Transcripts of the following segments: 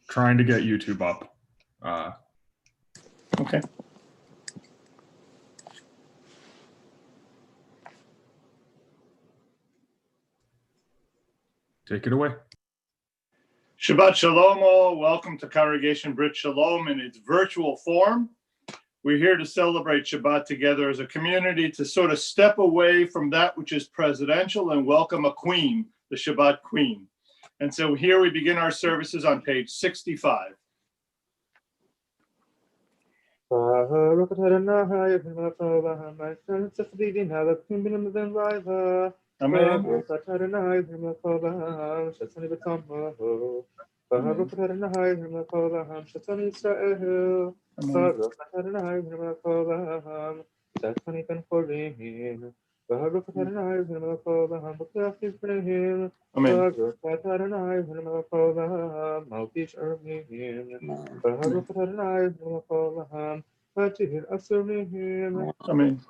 Trying to get YouTube up. Okay. Take it away. Shabbat Shalom all. Welcome to Congregation Brit Shalom in its virtual form. We're here to celebrate Shabbat together as a community to sort of step away from that which is presidential and welcome a queen, the Shabbat queen. And so here we begin our services on page 65. Amen. Amen.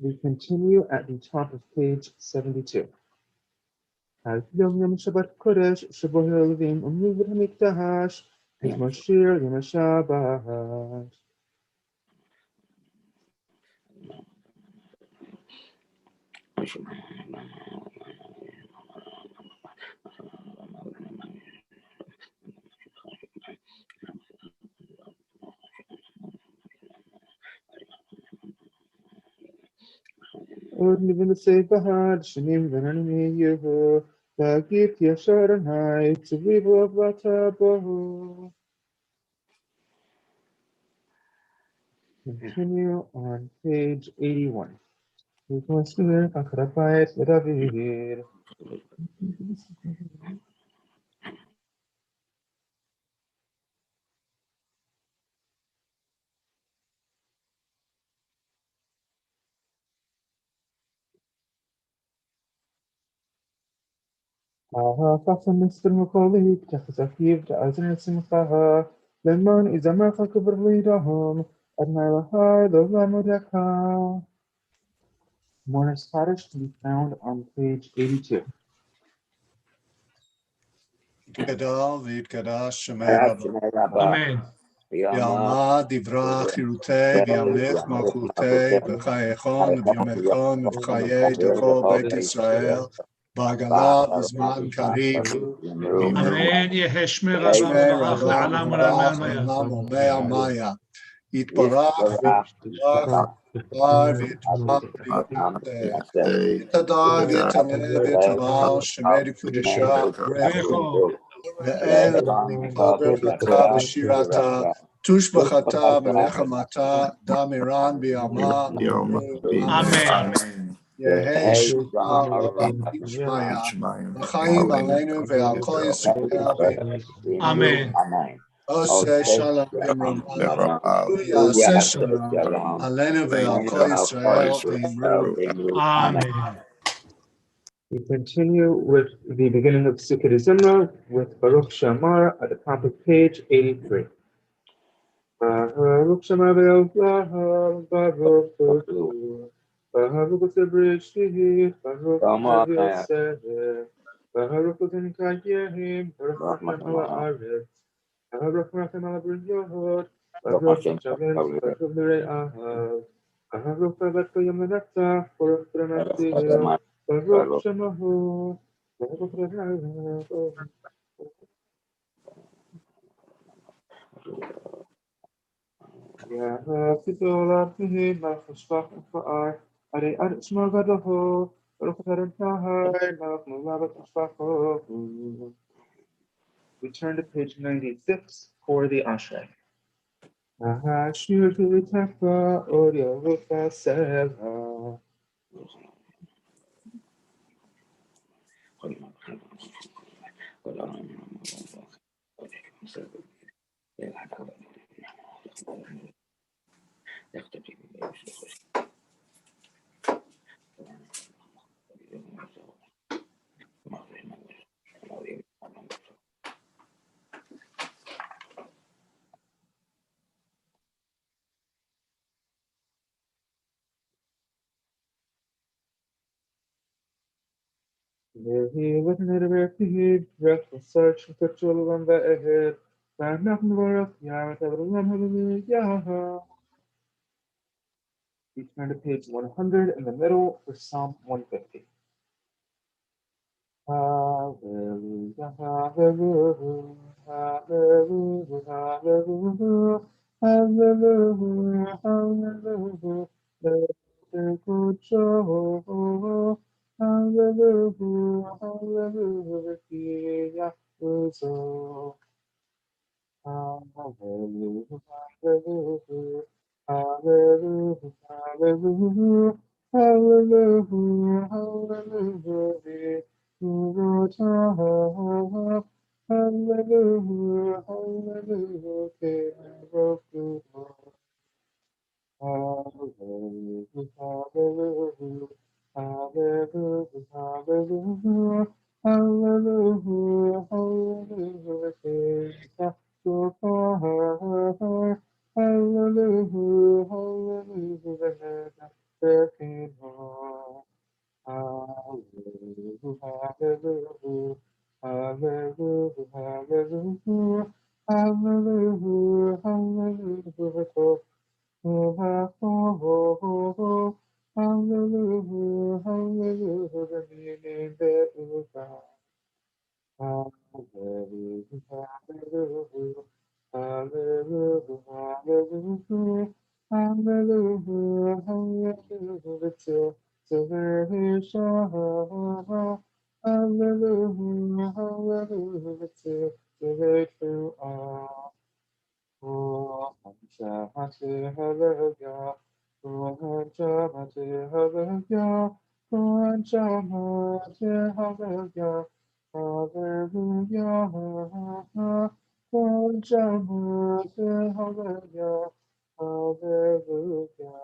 We continue at the top of page 72. Yom Shabbat Kodesh, Shabbos Levim, Umnu Hamikdash, Mashir Yom Shabbat. Living the safe Bahad, Shanim Vanani Yehu, Bagit Yashar Hai, Tzivu Vatabahu. Continue on page 81. We can see Akrapayet David. Fasten Mr. Makoli, Tafakiv, the Azan Simfaha, Lemon is a Marfa Kuberlidahom, Admira High, the Lamodaka. More Scottish to be found on page 82. Gadal v'yitgadash shemei Rabba. Amen. Yama divra chirutei v'yamlech malchutei v'chayechon v'yomechon v'chayei devo Beit Yisrael בעגלה בזמן קריב. אמן. יהי שמי רבה שמי וברך רבה לעלם וברך ולעמל מיה. לעולם ומאה מיה. יתברך ויתברך ויתברך ויתהדר ויתעלה ויתהלל שמי לקודשה ברכו ואל נקרא ברכתה ושירתה תושבחתה ונחמתה דם איראן בימה אמן. יהי שמה שמיה בחיים עלינו ועל כל ישראל אמן. עושה שלום במרומיו ויעשה שלום עלינו ועל כל ישראל ואמרו Amen. We continue with the beginning of Sukkot Zimra with Baruch Shamar at the top of page 83. Baruch Shamar ve'Elohim, Baruch Hu, Baruch Hu Baruch Yosef, Baruch Hu Kayehim, Baruch Hashem ala Aretz, Baruch Hashem ala Brinyot, Baruch Shalom, Baruch Nirei Ahav, Baruch Avet Koyam Lenetzach, Baruch B'Nasih, Baruch Shemahu, Baruch Re'ah. Ya Fidolah Tihi Malch Shvach Ufa'ar Arei Ad Shmo Gadoho Baruch Adon Tahai Malch Mulavat Shvacho. We turn to page 96 for the Ashrei. Ashir Tefa Odia Lufa Seva. He wasn't at a refuge, restful search for Chulam Ve'ehid, found nothing to work, Yahweh Tevalam Hallelujah. We turn to page 100 in the middle for Psalm 150. Hallelujah, hallelujah, hallelujah, hallelujah, hallelujah, hallelujah, let the good Jehovah, hallelujah, hallelujah, Yahuwah. Hallelujah, hallelujah, hallelujah, hallelujah, hallelujah, hallelujah, hallelujah, hallelujah, hallelujah. Hallelujah, hallelujah, hallelujah, hallelujah, hallelujah, hallelujah, take your power. Hallelujah, hallelujah, the kingdom. Hallelujah, hallelujah, hallelujah, hallelujah, hallelujah, hallelujah. Hallelujah, hallelujah, hallelujah, meaning that you God. Hallelujah, hallelujah, hallelujah, hallelujah, hallelujah, hallelujah, till there is Shabbat. Hallelujah, hallelujah, till there is all. Oh, hallelujah, hallelujah, hallelujah, hallelujah, hallelujah, hallelujah, hallelujah, hallelujah.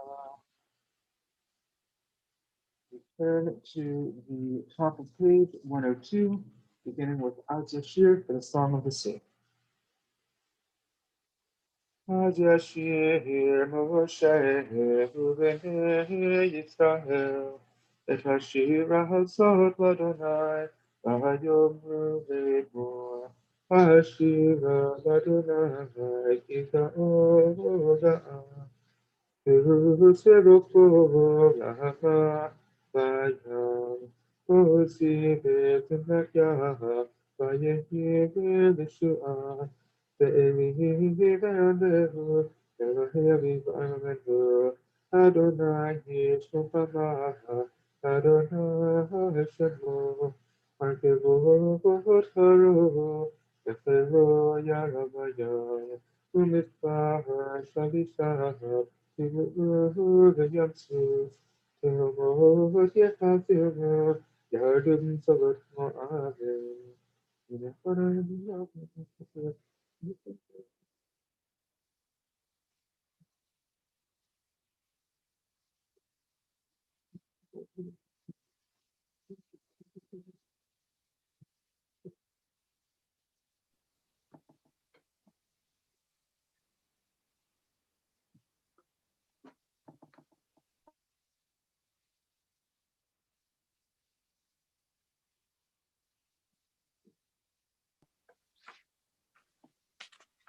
We turn to the top of page 102, beginning with Az Yashir for the Song of the Sea. Az Yashir Moshe Ubnei Yisrael Et Hashir Hazot Ladonai Vayomru Le'mor Hashir Ladonai Kita'o Za'ah U'Serufo La'ava Vayom Osi Betemekya, Vayehi Belishua, Ve'eli Vendehu, Elohevi V'Amenhu, Adonai Yishmopama, Adonai Shemo, Arkevo Haru, Efero Yaramaya, Umitva Shalisha, Timu Yamsu, Timu Yamsu, Yardım Savat Mo'ave, Yine Farayım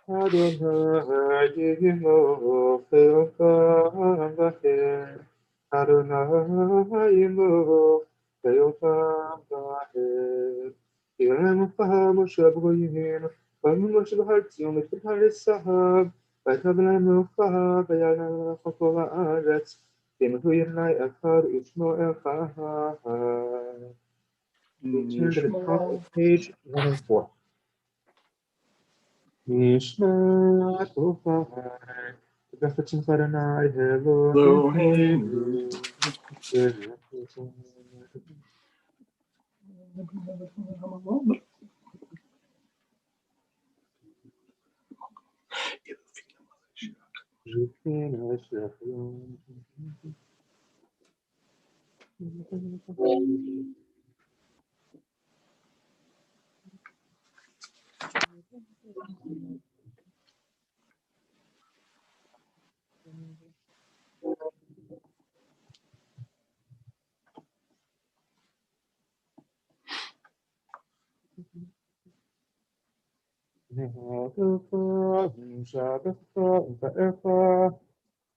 Adonai Yimo Feofam Baher, Adonai Yimo Feofam Baher, Yirem Faham Shabgoyin, Bamush Bahartium, Parisahab, Batablam Fahab, Bayana Fakova Arets, Timhuyanai Akar Ishmo Elfahar. We turn to the top of page 104. Nishmat Ufahar, Befetim Faranai, Elohim,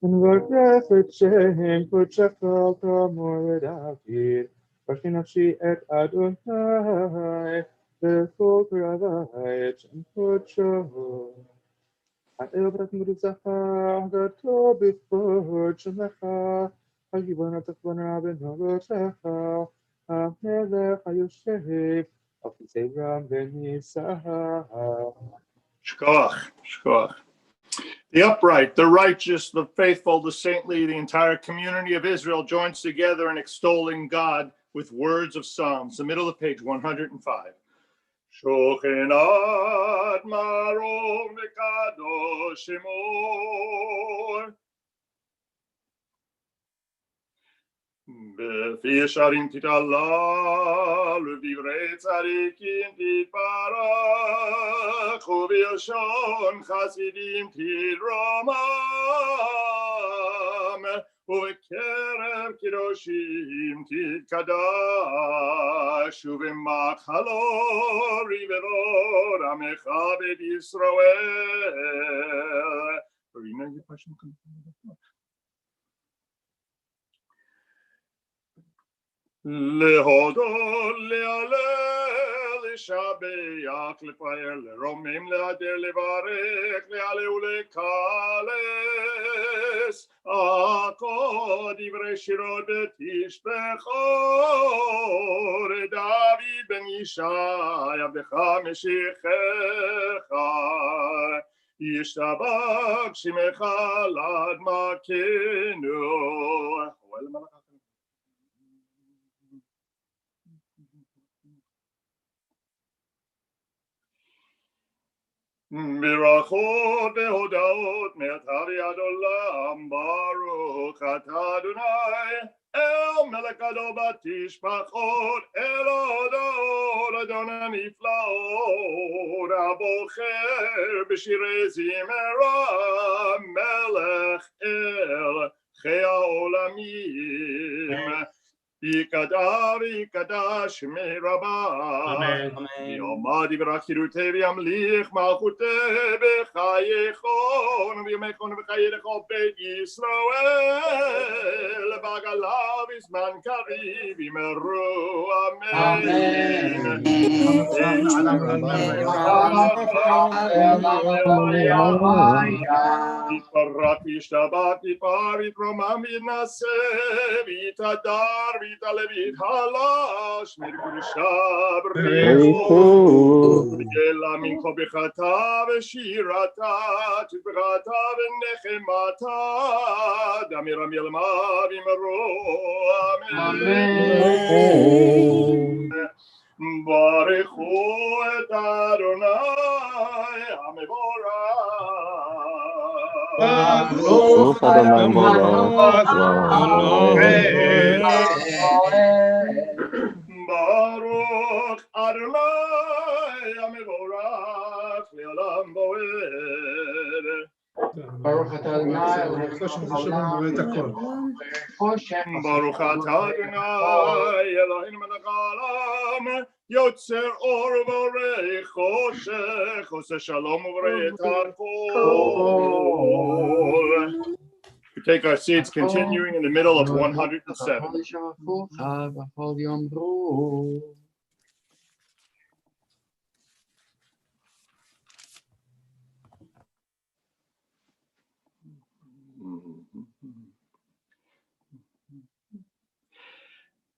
And what effort Shehem put Shakal Kamor David, Pashinafshi et Adonai, therefore Kravai, and put Show. At Elbrat Murzaha, Gato before Shemacha, Agibana Takwana ben Nogotaha, Amelech Ayoshev, of the Sabram ben Yisaha. Shkoach. The upright, the righteous, the faithful, the saintly, the entire community of Israel joins together in extolling God with words of Psalms. The middle of page 105. Shochenat marom v'kadosh shemo. Befi yesharim titala, levivrei tzadikim titbarach, u'v'yashon chasidim titramam, u'v'kerev kidoshim titkadash, u'v'machalo rivevod amecha bet Yisrael. Verena, your question? להודות, להלל, לשבח, לפאר, לרומם, להדר, לברך, להלל ולקלס, הכל דברי שירות ותשבחו, דוד בן ישי, עבדך משיחך, ישתבח שמך לעד מכנו. ברכות והודאות מעתה ועד עולם, ברוך אתה אדוני אל מלכנו בתשבחות, אל הודות אדון הנפלאות, הבוחר בשירי זמרה, מלך אל חיי העולמים. יקדש שמי רבה. אמן. ויאמר דברי חירותי וימליך מלכותי בחייכון ובימיכון ובחייכון בית ישראל בעגלה בזמן קריב יאמרו אמן. יתברך וישתבח יתפאר ויתרומם ויתנשא ויתהדר ויתעלה ויתהלש מקודשה בריחו ויגלה מנחה בחטא ושירתה תפארתה ונחמתה דמירה מלמד יאמרו אמן. ברכו את אדוני המבורך. ברוך אדוני המבורך ברוך אדוני המבורך לעולם ועד. ברוך אתה אדוני ברוך אתה אדוני אלוהינו מלך העולם יוצר אור ובורא חושך עושה שלום וברא את הכל. We take our seats continuing in the middle of 107.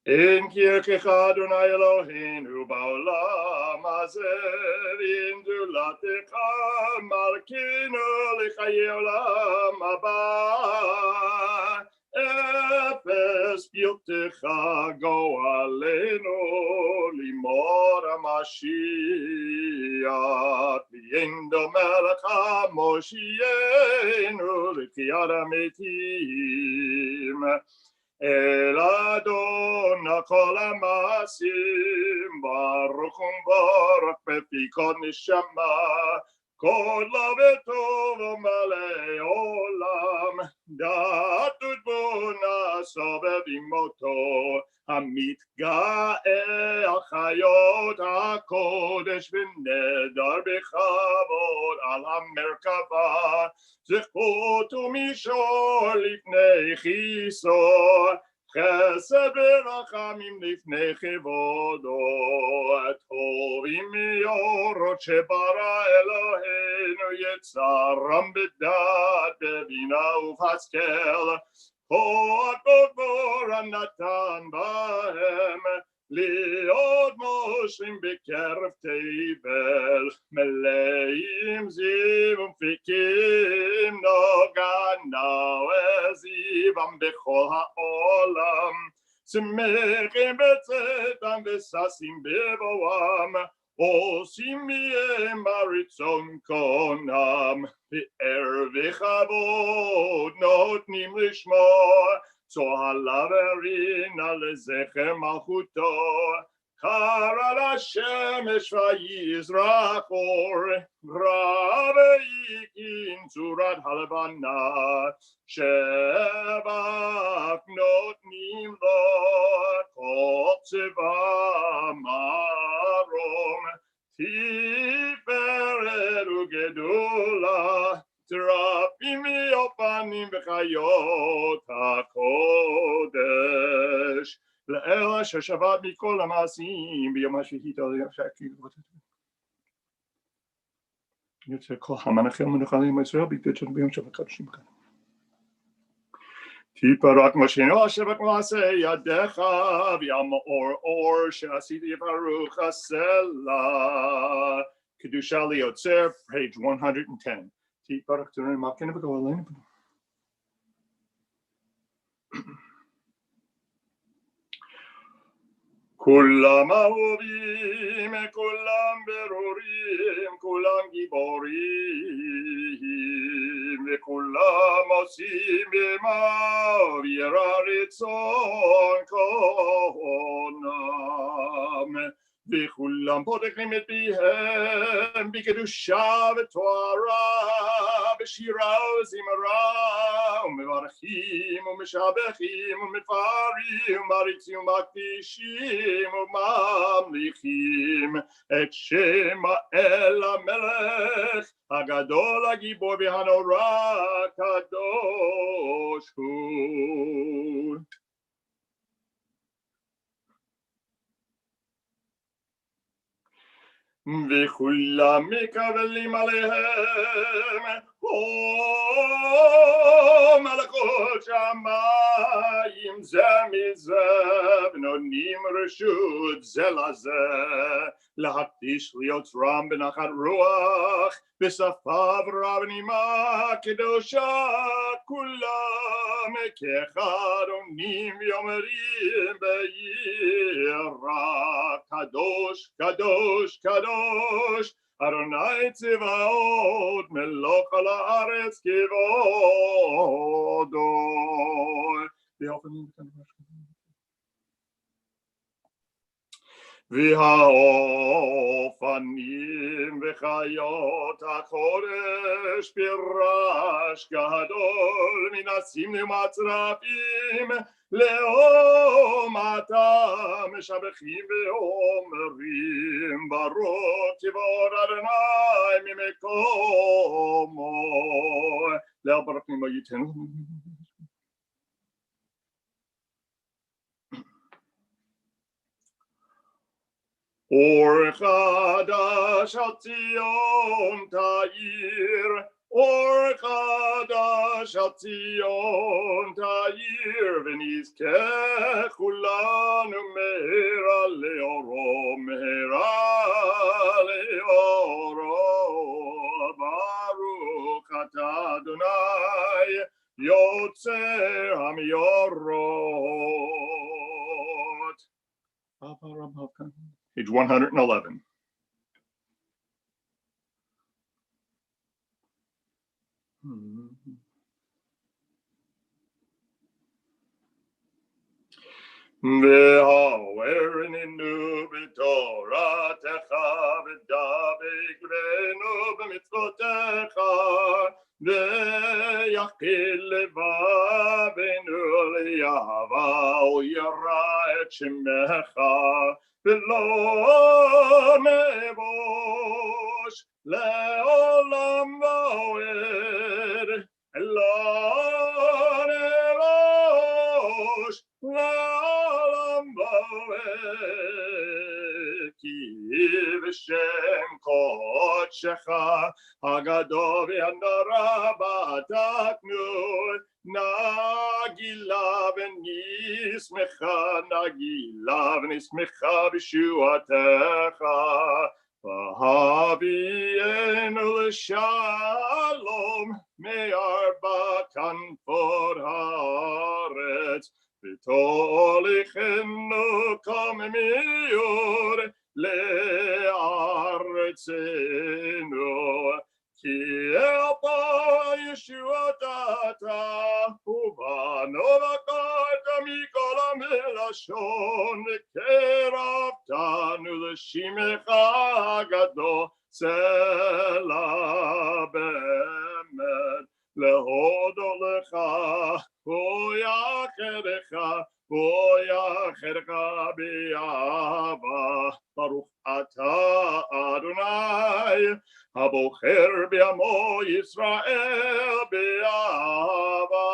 אין כירכך אדוני אלוהינו בעולם הזה ואין גדולתך מלכנו לחיי עולם הבא. אפס פלטך גואלנו לימור המשיח ואין דומה לך מושיענו לתחיית המתים. אל אדון כל המעשים ברוך ומבורך בפי כל נשמה כל לו וטוב ומלא עולם דעת ותבונה סובבים אותו המתגאה על חיות הקודש ונדר בכבוד על המרכבה זכות ומישור לפני כיסו חסד ורחמים לפני כבודו טובים מאורות שברא אלוהינו יצרם בדעת בבינה ובהשכל כוח וגבורה נתן בהם להיות מושלים בקרב תבל מלאים זיו ומפיקים נוגנה וזיבם בכל העולם שמחים בצאתם וששים בבואם עושים מהם הרצון קונם פאר וכבוד נותנים לשמוע צוהלה ורינה לזכר מלכותו קרא לשמש ויזרח אור רע ויקין צורת הלבנה שבח נותנים לו כל צבא מרום תפארת וגדולה תרפים מיופנים וחיות הקודש לאל אשר שבת מכל המעשים ביום השביעית יוצא כל המנחם מנחלים בישראל בגלל ביום שבת קדושים כאן. תפארת משינו אשר במעשה ידיך ויאמר אור שעשיתי ברוך הסלע קדושה ליוצר page 110. תפארת תורנו מלכנו וגואלנו. כולם אהובים, כולם ברורים, כולם גיבורים, וכולם עושים במה ירא רצון קונם. וכולם פותחים את פיהם בקדושה ותורה, בשירה וזמרה, ומברכים ומשבחים ומפארים ומעריצים ומקדישים וממליכים את שם האל המלך הגדול הגיבור והנורא קדוש הוא. וכולם מקבלים עליהם מלאכות שמיים זה מזה, ונותנים רשות זה לזה להקדיש ליוצרם בנחת רוח בשפה ברורה ונעימה קדושה, כולם כאחד עונים ואומרים ביראה קדוש קדוש קדוש אדוני צבאות מלוך על הארץ כבודו. והאופנים וחיות הקודש פירש גדול מנסים ומצרפים לעומתם משבחים ואומרים ברוך כבוד אדוני ממקומו להברכים ויתנו. אור חדש על ציון תאיר, אור חדש על ציון תאיר, ונזכה כולנו מהרה לאורו, מהרה לאורו. ברוך אתה אדוני יוצר המאורות. Page 111. והעורנו בתורתך ודבק בנו במצוותיך ויחיל לבבנו לאהבה וירא את שמך ולא נבוש לעולם ועד, לא נבוש לעולם ועד, כי בשם קודשך הגדול והנורא בדקנו נגילה ונשמחה, נגילה ונשמחה בישועתך, והביאנו לשלום מארבע כנפות הארץ, ותוליכנו קוממיות לארצנו, כי אלפה ישועת אתה ובנו בקרת מכל המלשון, וקרבתנו לשמך הגדול צלע באמת להודות לך ויחדך באהבה. ברוך אתה אדוני הבוחר בעמו ישראל באהבה.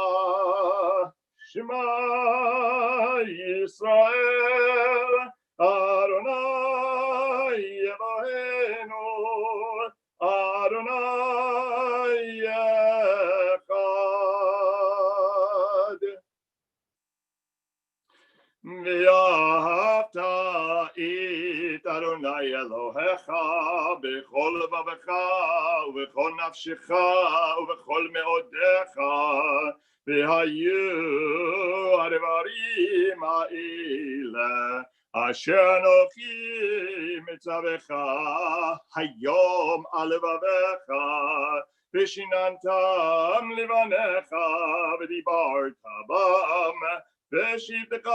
שמע ישראל אדוני אלוהינו אדוני אחד. ואהבת את אדוני אלוהיך בכל לבבך ובכל נפשך ובכל מאודיך, והיו הדברים האלה אשר אנוכי מצווך היום על לבבך, ושיננתם לבניך ודיברת בם בשבתך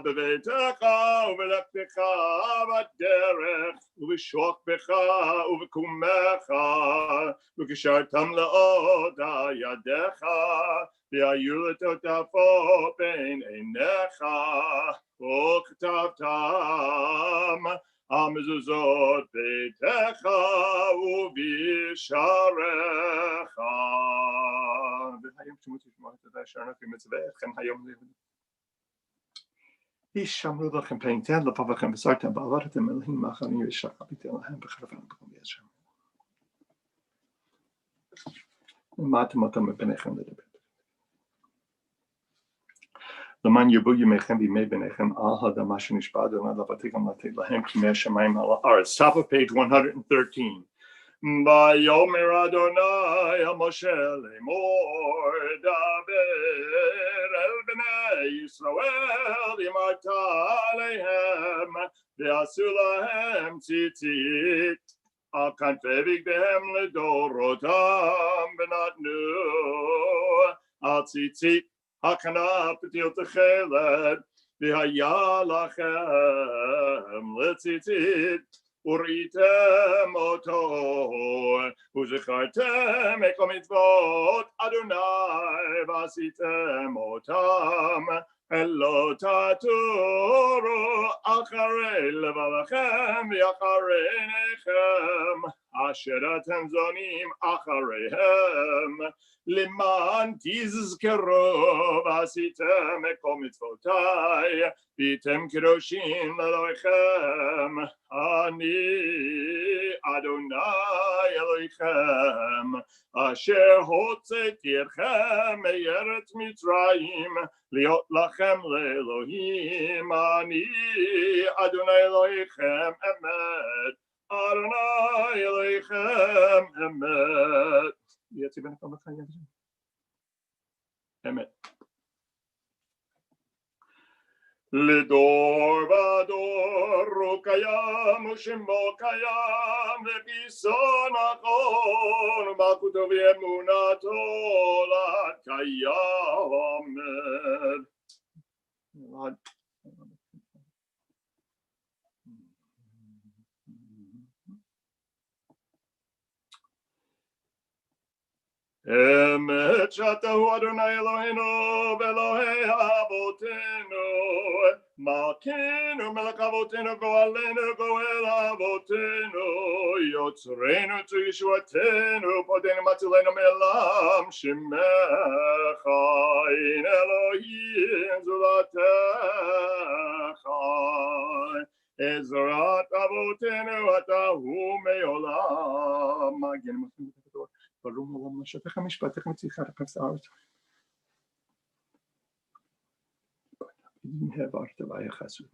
בביתך ובלכתך בדרך ובשוכבך ובקומך וקשרתם לאותה ידיך והיו לטוטפו בין עיניך וכתבתם המזוזות ביתך ובשעריך. והיום שמעו תשמעו את אשר אנוכי מצווה אתכם היום לעבוד. הישמרו לכם פן תן לבבכם וסרתם בעבודתם אלוהים אחרים ושחררתם להם בחרבם בכל ישם. ומעתם אותם מפניכם לדבר. למען ירבו ימיכם וימי בניכם על האדמה שנשבע אדוני לאבותיכם לתת להם כימי השמיים על הארץ. Top of page 113. ויאמר אדוני אל משה לאמור דבר אל בני ישראל אמרת עליהם ועשו להם ציצית על כנפי בגדיהם לדורותם ונתנו על ציצית הכנף פתיל תכלת והיה לכם לציצית וראיתם אותו וזכרתם את כל מצוות אדוני ועשיתם אותם לא תטורו אחרי לבבכם ואחרי עיניכם אשר אתם זונים אחריהם למען תזכרו ועשיתם את כל מצוותיי והייתם קדושים לאלוהיכם אני אדוני אלוהיכם אשר הוצאתי אתכם מארץ מצרים להיות לכם לאלוהים אני אדוני אלוהיכם אמת אדוני אלוהיכם אמת. יצא בין הכל בחיים אמת. לדור ודור הוא קיים ושמו קיים ופיסו נכון ומלכותו ואמונתו לעד קיימת. אמת שאתה הוא אדוני אלוהינו ואלוהי אבותינו מלכנו מלך אבותינו גואלנו גואל אבותינו יוצרנו ישועתנו פודנו מצילנו מעולם שמך אין אלוהים זולתך עזרת אבותינו אתה הוא מעולם מגן מפנים בתור ברום עולם משפך המשפטך מציחה רפס הארץ העברת ויחסו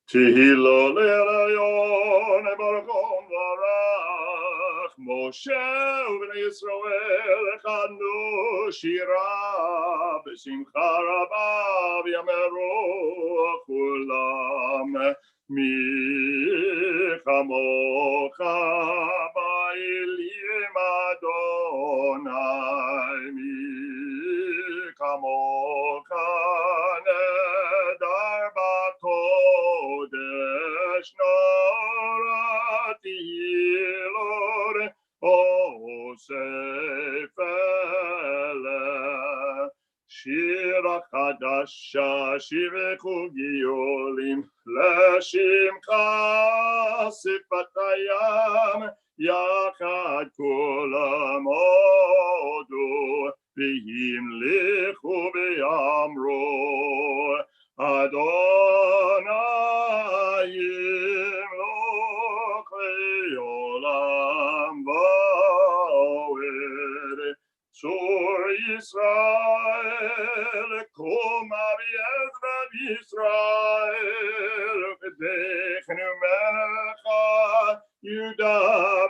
תהילו להיריון ברכום ברך משה ובני ישראל הכנו שירה בשמחה רבה ויאמרו כולם מי כמוך באלים אדוני מי כמוך נדר בקודש נורא תהילות אוסף אלה שירה חדשה שיבחו גאולים לשמך שפת הים יחד כולם הודו והמליכו ואמרו אדוני ימלוך לעולם ועד צור ישראל קום אביעזרת ישראל וקדשנו ממך יהודה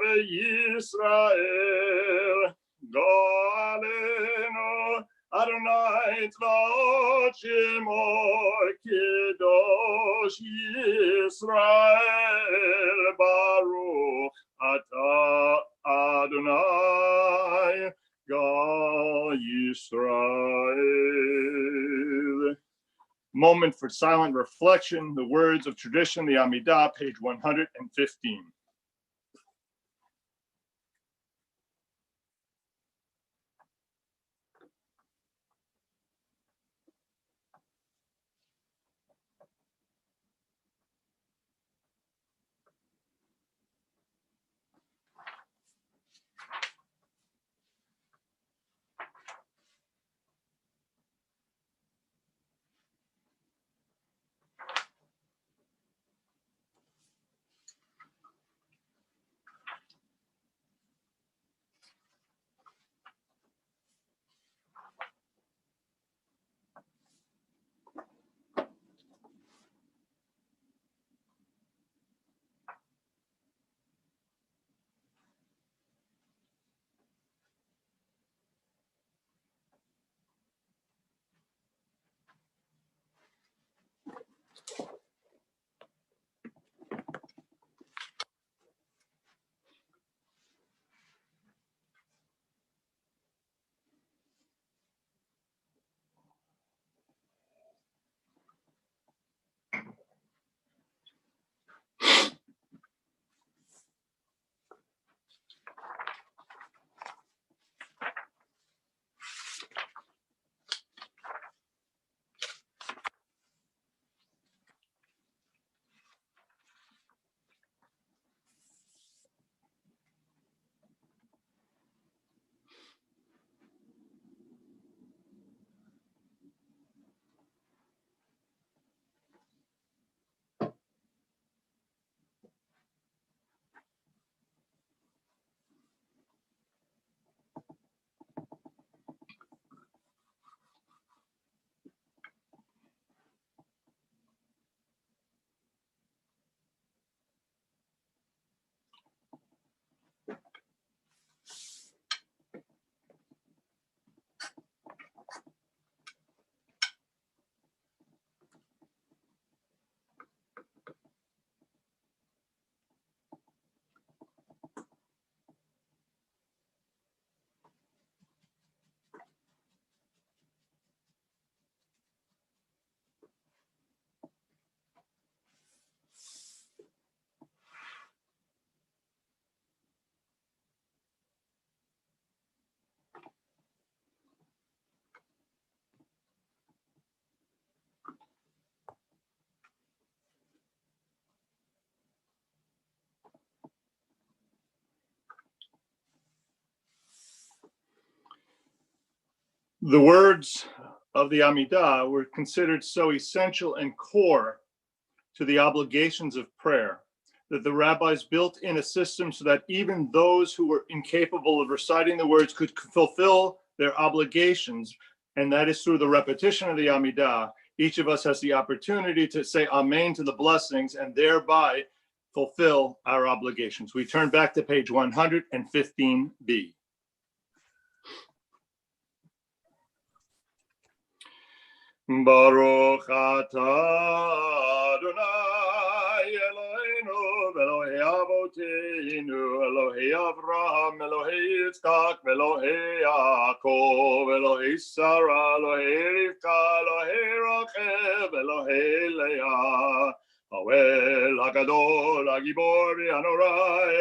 וישראל גואלנו אדוני צבאות שמו קדוש ישראל ברוך אתה moment for silent reflection, the words of tradition, the Amidah, page 115. The words of the Amidah were considered so essential and core to the obligations of prayer that the rabbis built in a system so that even those who were incapable of reciting the words could fulfill their obligations, and that is through the repetition of the Amidah. Each of us has the opportunity to say Amen to the blessings and thereby fulfill our obligations. We turn back to page 115b. Baruch atah Adonai Eloheinu Elohei Avoteinu Elohei Avraham Elohei Yitzchak Elohei Yaakov Elohei Sarah Elohei Rivka Elohei Rachel Elohei Leah Hawel Hagadol Hagibor Hanora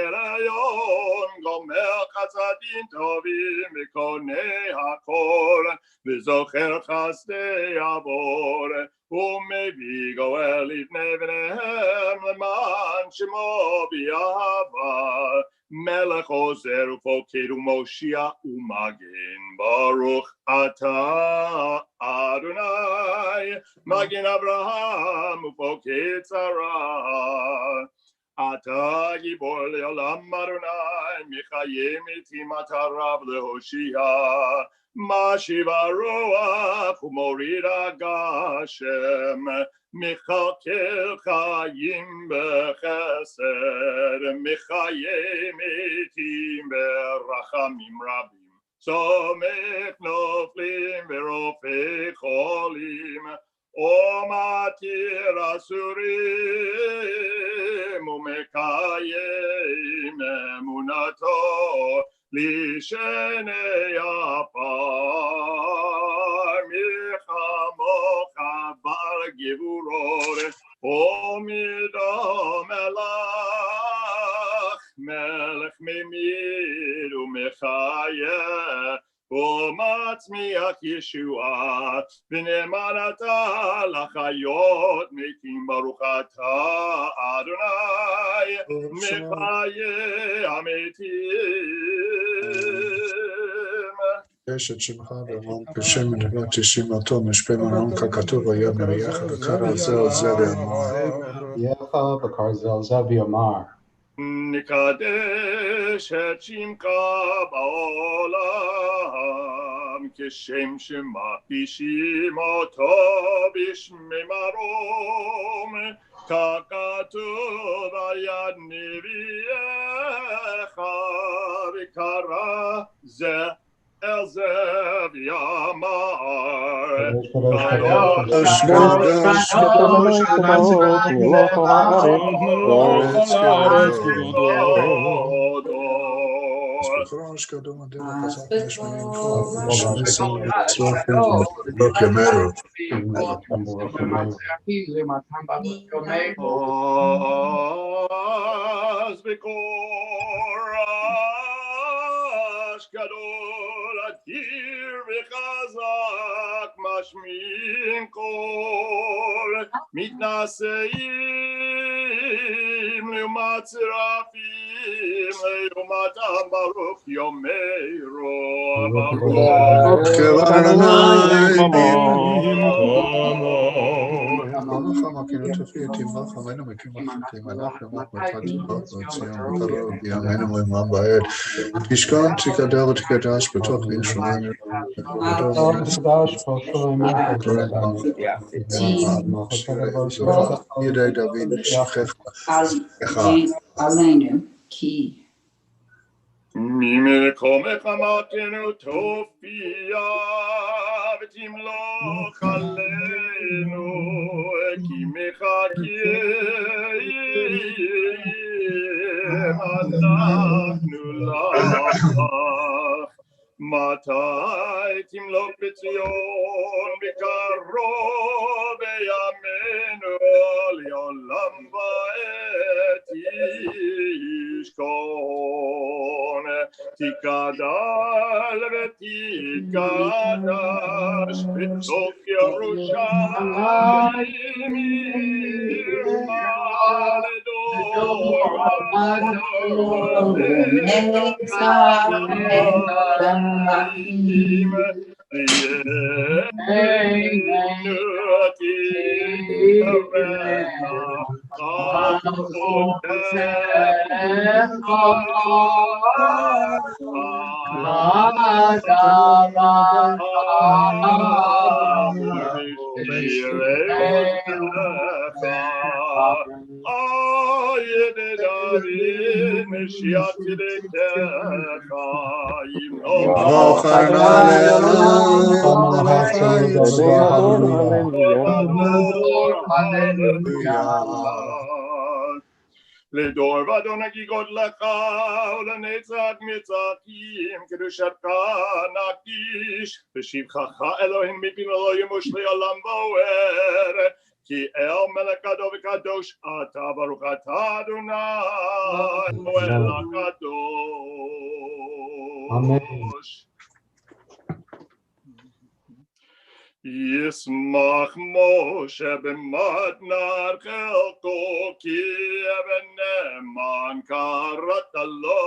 El Elyon Gomer Chasadim Tovim Mikonei Hakol V'zocher Chasdei Avor Umevi Goel Livnei V'nehem Leman Shemo B'Yahava Melech Ozer Ufokid Umoshia Umagen Baruch Atah Adonai Magen Abraham Ufokid Sarah Ata Gibor Leolam Adonai Michayim Itim Atarav Lehoshia Mashiva Roach Umorid Agashem Michakel Chayim Bechesed Michayim Itim Berachamim Rabim Somech Noflim Verofei Cholim Omatir Asurim Umekayim Emunato Lishenei Apar Michamocha Bargi יבורור עומדו מלך ממיר ומחיה ומצמיח ישועה ונאמן אתה לחיות מתים ברוך אתה אדוני מחיי המתים. קדש את שמך ואמרם בשם נבלת שישימתו משפי מנעון ככתוב ויאמר יחד וקרא זה ויאמר נקדש את שמך בעולם כשם שמכפישים אותו בשמי מרום ככתוב היד נביאך וקרא זה אל זה ויאמר קדוש קדוש קדוש קדום הדבר חזק משמנים שניסים צורפים ובוק ימרו אז בקורש גדול אדיר וחזק משמיעים קול מתנשאים לעומת צרפים לעומתם ברוך יאמרו ברוך תשכון תקדר ותקדש בתוך ירושלים ידי דוד נשכך ממקומך מתנו תופיע ותמלוך עלינו כי מחכים אנחנו לך מתי תמלוך בציון בקרוב בימינו לעולם ועד תשכון תקדש ותקדש בתוך ירושלים עירך לדור לדור ודור נגיגות לך ולנצח מצחים קדושתך נקדיש בשבחך אלוהים מפי לא ימוש לעולם ועד כי אל מלך גדול וקדוש אתה ברוך אתה אדוני אלוהינו הקדוש. ישמח משה במתנת חלקו כי אבן נאמן קראת לו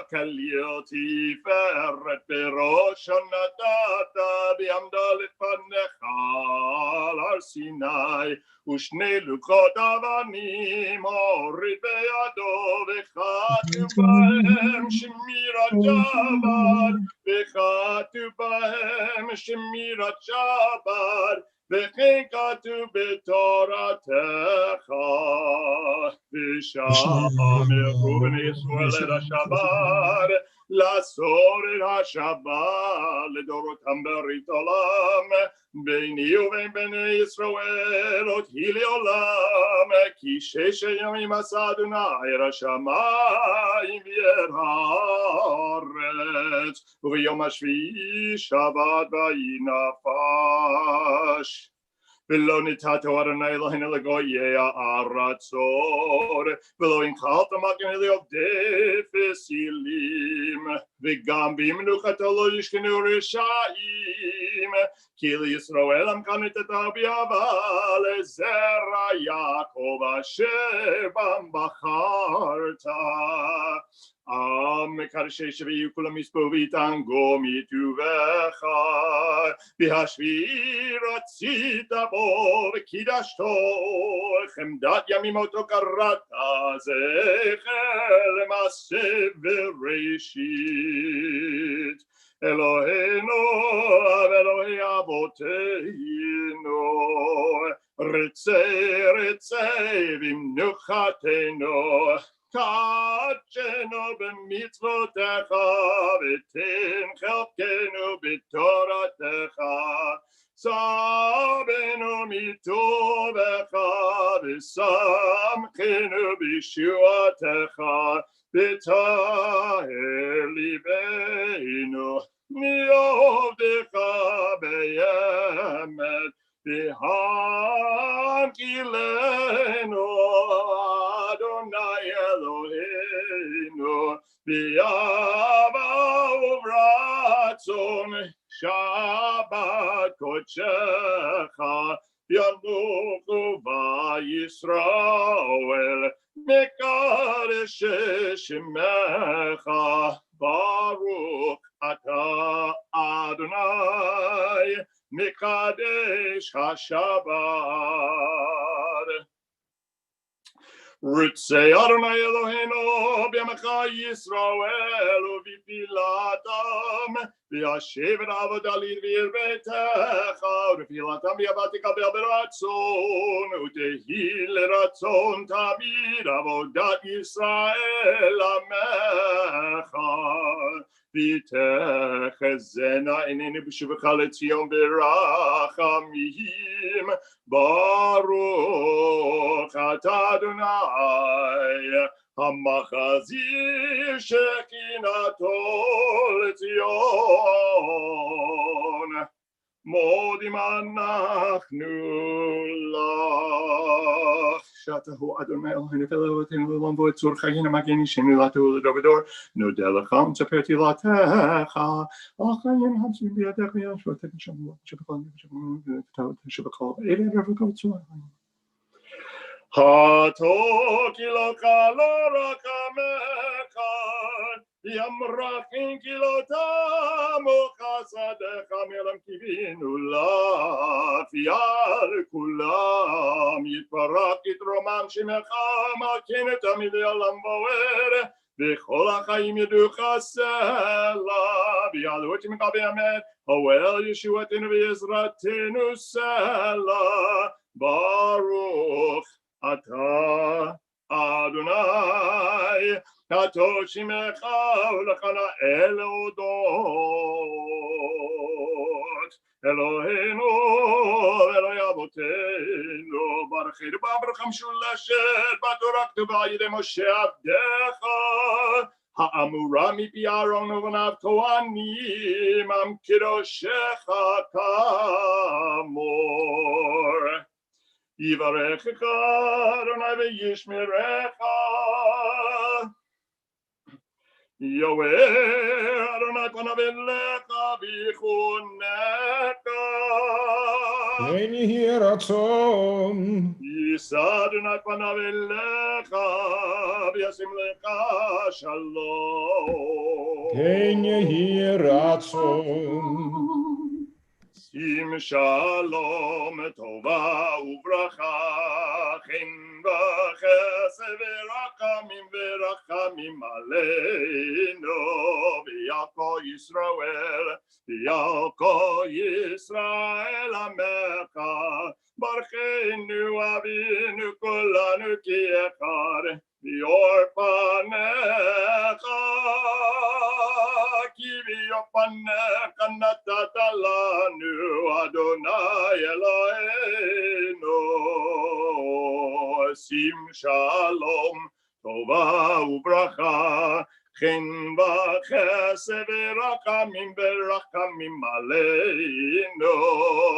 כליל תפארת בראשו נתת בעמדה לפניך על הר סיני ושני לוחות אבנים הוריד בידו וכתוב בהם שמירת שבת וכתוב בהם שמירת שבת וכן כתוב בתורתך ושמרו בני ישראל את השבת לעשות את השבת לדורותם ברית עולם ביני ובין בני ישראל עוד היא לעולם כי 6 ימים עשה אדוני את השמיים ואת הארץ וביום השביעי שבת ויהי נפש. ולא נתתו אדוני אלוהינו לגויי הארצות, ולא הנחלת מגן לעובדי פסילים, וגם במנוחתו לא ישכנו רשעים, כי לישראל עמך נתתה באהבה לזרע יעקב אשר בם בחרת. מקדשי שביעי כולם יספו ויתענגו מטובך, בהשביעי רצית בו וקידשתו, חמדת ימים אותו קראת זכר למעשה בראשית. אלוהינו ואלוהי אבותינו, רצה במנוחתנו, קדשנו במצוותיך ותן חלקנו בתורתך, סבנו מטובך ושמחנו בישועתך, ותהר ליבנו מעובדך באמת, והנחילנו אדוני אלוהינו באהבה וברצון, שבת קודשך ינוחו בישראל, מקדש שמך, ברוך אתה אדוני מקדש השבת. רוצה אדוני אלוהינו בעמך ישראל ובפילתם, וישב את העבודה לדביר ביתך, ובפילתם ביהבה תקבל ברצון, ותהי לרצון תמיד עבודת ישראל עמך. ותחזינה עינינו בשובך לציון ברחמים, ברוך אתה אדוני המחזיר שקנאתו לציון, מודים אנחנו לך. שאתה הוא אדוני אלוהינו ואלוהינו לעולם ועד צור חיינו מגן אישנו לתור לדור ודור, נודה לך ומצפה תהילתך, על החיים המצויים בידך וישועתך שמוע שבכל שבכל אלה וכל צור. הטוב כי לא קלה רחמך, ימרחים כי לא תמו חסדך, מעולם קיווינו לך, יעל כולם יתברך יתרומם שמך, מלכנו תמיד לעולם ועד, וכל החיים ידעוך סלע, ויעלו את שמך באמת, אוהל ישועתנו ועזרתנו סלע, ברוך אתה אדוני הטוב שמך ולך נאה להודות. אלוהינו ואלוהי אבותינו, ברכנו בברכה משולשת בתורה כתובה על ידי משה עבדך, האמורה מפי אהרון ובניו כהנים, עם קדושך כאמור. יברכך אדוני וישמרך, יאר אדוני פניו אליך ויחונך, כן יהי רצון. יישא אדוני פניו אליך וישים לך שלום. כן יהי רצון. שים שלום טובה וברכה, חן וחסד ורחמים עלינו, ועל כל ישראל עמך, ברכנו אבינו כולנו כאחד, באור פניך כי באור פניך נתת לנו אדוני אלוהינו. שים שלום טובה וברכה, chen v'chesed v'rachamim v'rachamim aleinu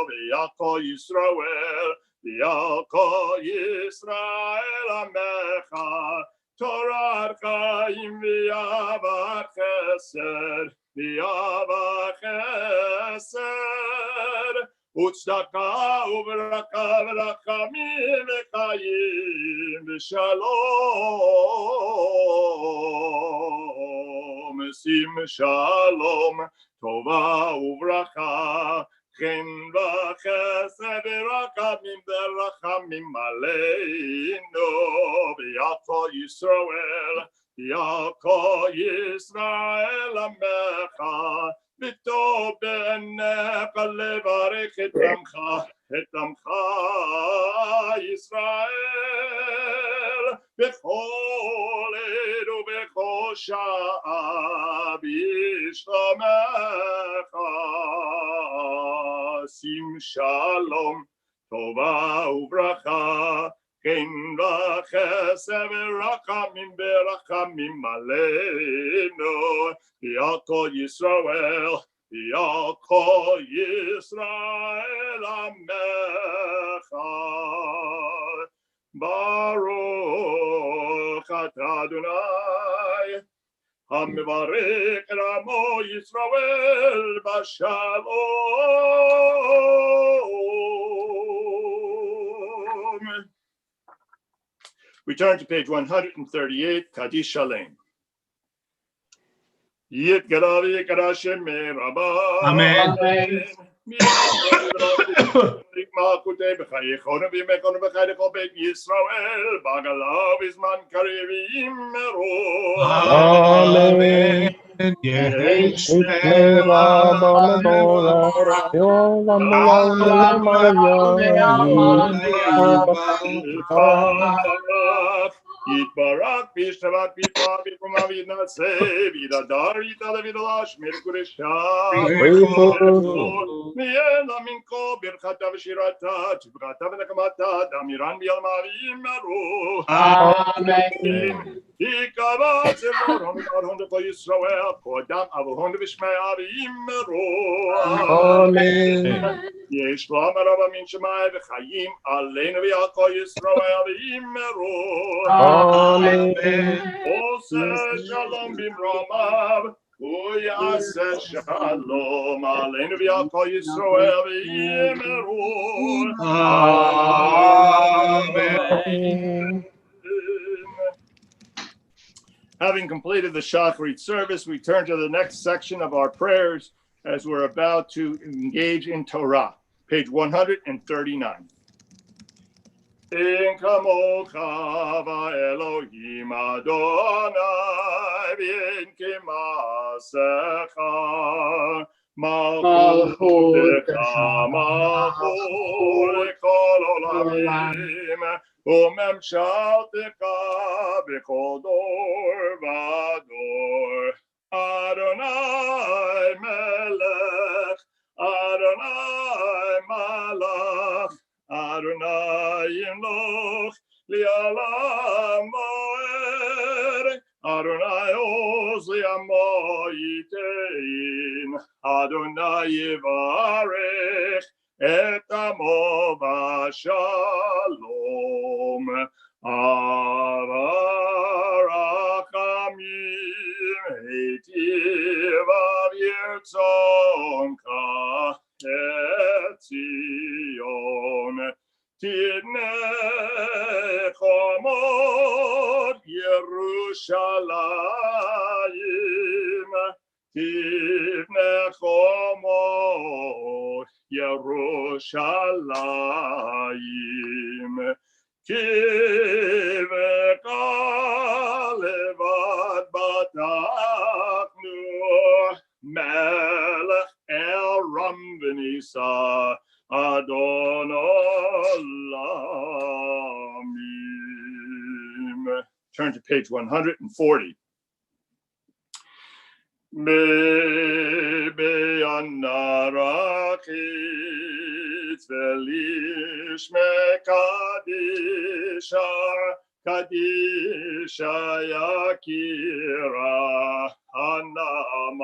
v'yal kol Yisrael v'yal kol Yisrael amecha Torah chaim v'yavar chesed v'yavar chesed u'tzedaka u'beraka v'rachamim v'chayim v'shalom sim shalom tova u'bracha chen v'chesed v'rachamim v'rachamim aleinu v'yal kol Yisrael v'yal kol Yisrael amecha v'tov b'necha levarech et amcha Yisrael b'chol ed u'b'chol sha'a b'shlomecha sim shalom tova u'bracha chen v'chesed v'rachamim v'rachamim aleinu v'yal kol Yisrael v'yal kol Yisrael amecha Baruch atah Adonai Hamivarech et amo Yisrael b'shalom. We turn to page 138, Kaddish Shalem. Yit Gadavi Kadashem Rabba. Amen. Malkute b'chayechon v'yimekon b'chayechon beit Yisrael b'agalav izman karev yimeru. Amen. Yesh Yitbarak b'shtavat b'yitva b'yitva v'yitnaseh v'yidadar yitala v'yidalash mirkureshah Miela minko birchata v'shirata tibchata v'nekamata damiran b'yalma v'yimeru Amen. Yikava tzevor hon kol Yisrael kodam avon v'shmei v'yimeru Amen. Yesh lo amarav min shemai v'chayim aleinu v'yal kol Yisrael v'yimeru Amen. Oseh shalom b'mromav Uyaseh shalom aleinu v'yal kol Yisrael v'yimeru Amen. Having completed the Shacharit service, we turn to the next section of our prayers as we're about to engage in Torah, page 139. In kamocha va'elohim Adonai v'in kimasecha malchutecha malchut kol olamim umemshaltecha b'chol dor v'dor Adonai melech Adonai malach Adonai yimloch li'olam moed Adonai oz li'amo yitein Adonai yivarech et amo v'shalom avarachamim heitiv av yirtzonka et Zion Tidnei chomot Yerushalayim Tidnei chomot Yerushalayim Kiveka levad batachnu Melech el ram v'nisa Adon olamim. Turn to page 140. Be'anarakit v'lishme kadisha Kadisha Yakira Hanamar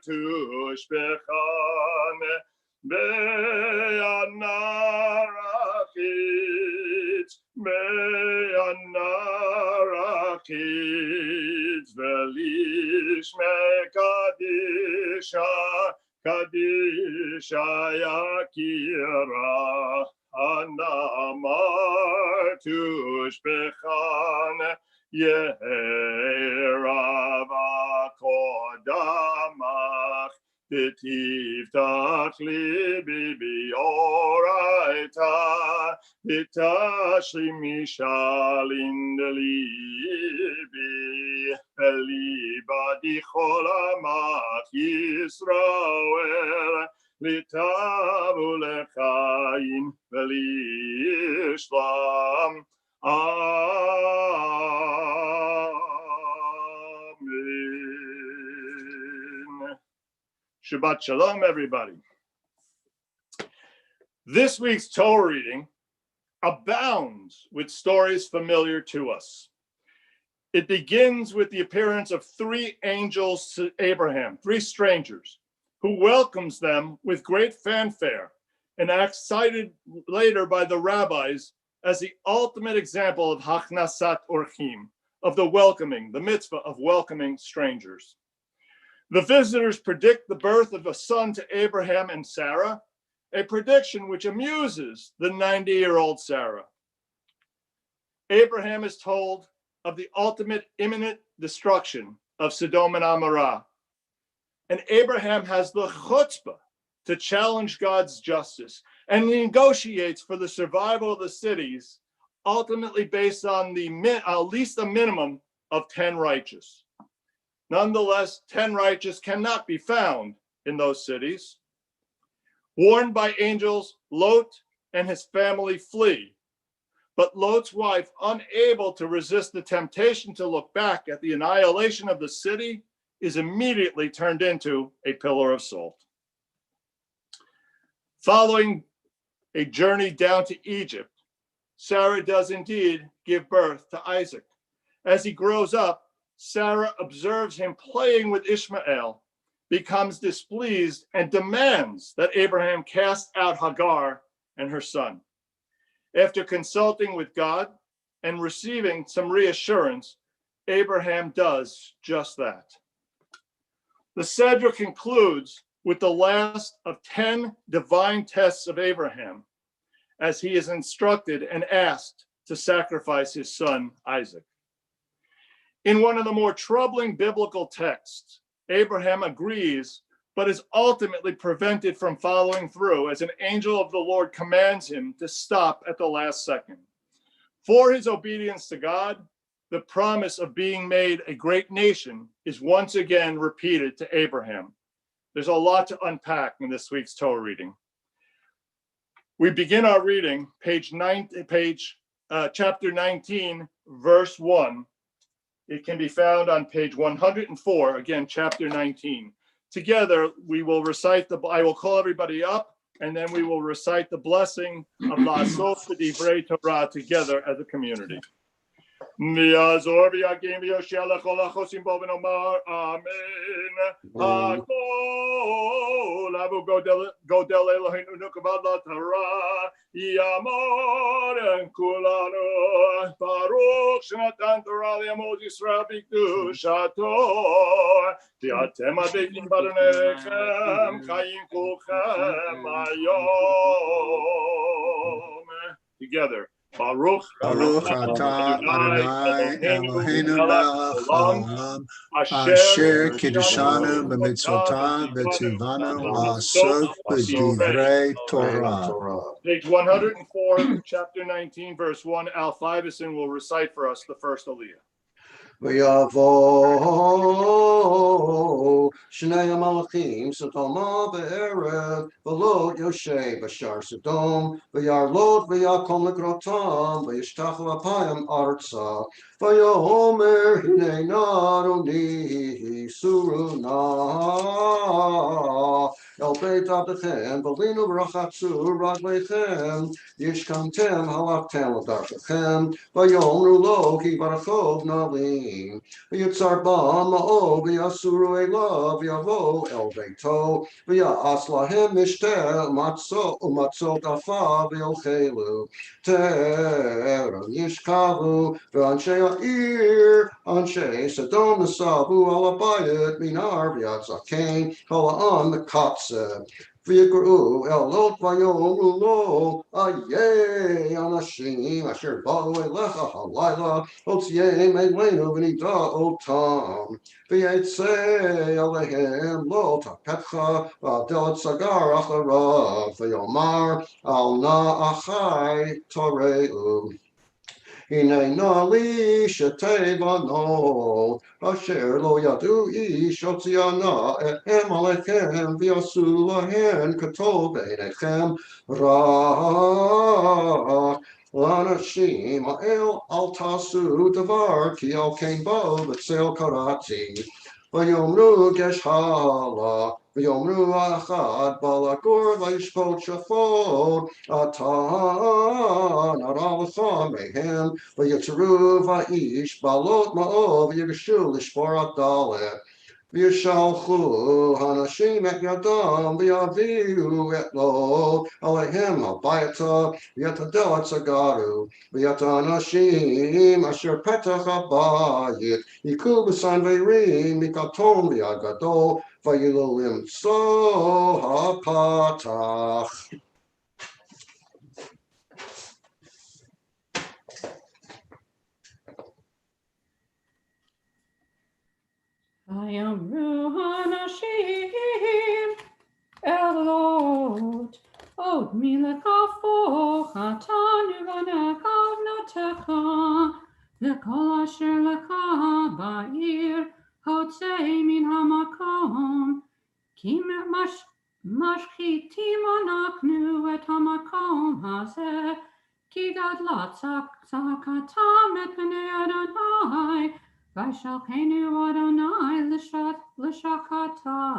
Tushbechan Be'anarakit Velish Kadisha Yakira Anamar Tushbechan Yerava Kodamach Tiftach Libi Bioraita Vitashli Mishalin Libi Liba Dicholamach Yisrael Litavu lechaim velishlam. Amen. Shabbat shalom, everybody. This week's Torah reading abounds with stories familiar to us. It begins with the appearance of three angels to Abraham, three strangers, who welcomes them with great fanfare and acts cited later by the rabbis as the ultimate example of Hachnasat Orchim, of the welcoming, the mitzvah of welcoming strangers. The visitors predict the birth of a son to Abraham and Sarah, a prediction which amuses the 90-year-old Sarah. Abraham is told of the ultimate imminent destruction of Sodom and Amorah. And Abraham has the chutzpah to challenge God's justice, and he negotiates for the survival of the cities, ultimately based on at least a minimum of 10 righteous. Nonetheless, 10 righteous cannot be found in those cities. Warned by angels, Lot and his family flee. But Lot's wife, unable to resist the temptation to look back at the annihilation of the city, is immediately turned into a pillar of salt. Following a journey down to Egypt, Sarah does indeed give birth to Isaac. As he grows up, Sarah observes him playing with Ishmael, becomes displeased, and demands that Abraham cast out Hagar and her son. After consulting with God and receiving some reassurance, Abraham does just that. The Sedra concludes with the last of 10 divine tests of Abraham, as he is instructed and asked to sacrifice his son Isaac. In one of the more troubling biblical texts, Abraham agrees, but is ultimately prevented from following through as an angel of the Lord commands him to stop at the last second. For his obedience to God, the promise of being made a great nation is once again repeated to Abraham. There's a lot to unpack in this week's Torah reading. We begin our reading, chapter 19, verse 1. It can be found on page 104, again, chapter 19. Together, we will recite I will call everybody up, and then we will recite the blessing of La'asot Dvar Torah together as a community. Mi'azor v'yakim v'yoshia l'chol ha'chosim bo v'nomar amen. Hakol avu godel Eloheinu nukavad la'Torah yamor en kulanu baruch shenatan Torah li'amod Yisrael b'kedushato v'atem adekim baronechem chayim kulchem hayom. Together. Baruch atah Adonai Eloheinu melech haolam asher kiddushanu b'mitzvotav v'tzivanu la'asot b'divrei Torah. Page 104, chapter 19, verse 1. Al Fivison will recite for us the first Aliyah. ויבוא שני המלאכים סדומה בערב ולא יושב בשער סדום וירלוד ויקום לגרותם וישתחו אפיים ארצה ויאמר הנה נא אדוני סורו נא אל בית עבדכם ולינו ורחצו רגליכם ישכנתם הלכתם לדרככם ויאמרו לו כי ברכו נעלים ויצר בם מאוב ויסורו אליו ויבוא אל ביתו ויעש להם משתה ומצות עפה ויאכלו טרם ישכבו ואנשי העיר אנשי סדום נסבו על הבית מנער ועד זקן כל העם מקצה ויקראו אל לוט ויאמרו לו איה אנשים אשר באו אליך הלילה הוציאם אלינו ונדע אותם ויצא אליהם לוט הפתח והדלת סגר אחריו ויאמר אל נא אחי תוראו הנה נא לי שתי בנות אשר לא ידעו איש הוציאנה הם עליכם ויעשו להן כטוב בעיניכם רק לאנשים האל אל תעשו דבר כי על כן באו בצל קראתי ויאמרו גש הלאה ויאמרו אחד בא לגור וישפוט שפוט אתה נראה לך מהם ויצרו ואיש בעלות מאוב ויגשו לשפור הדלת וישלחו הנשים את ידם ויביאו את לוט עליהם הביתה ואת הדלת סגרו ואת האנשים אשר פתח הבית היכו בסנוורים מקטון ועד גדול ויהיו למצוא הפתח. ויאמרו הנשים אל לוט עוד מלקחו חתנו בניך ובנותיך וכל אשר לך בעיר הוצא מן המקום כי משחיתים אנחנו את המקום הזה כי גדלה צעקתם את פני אדוני וישלחנו אדוני לשחתה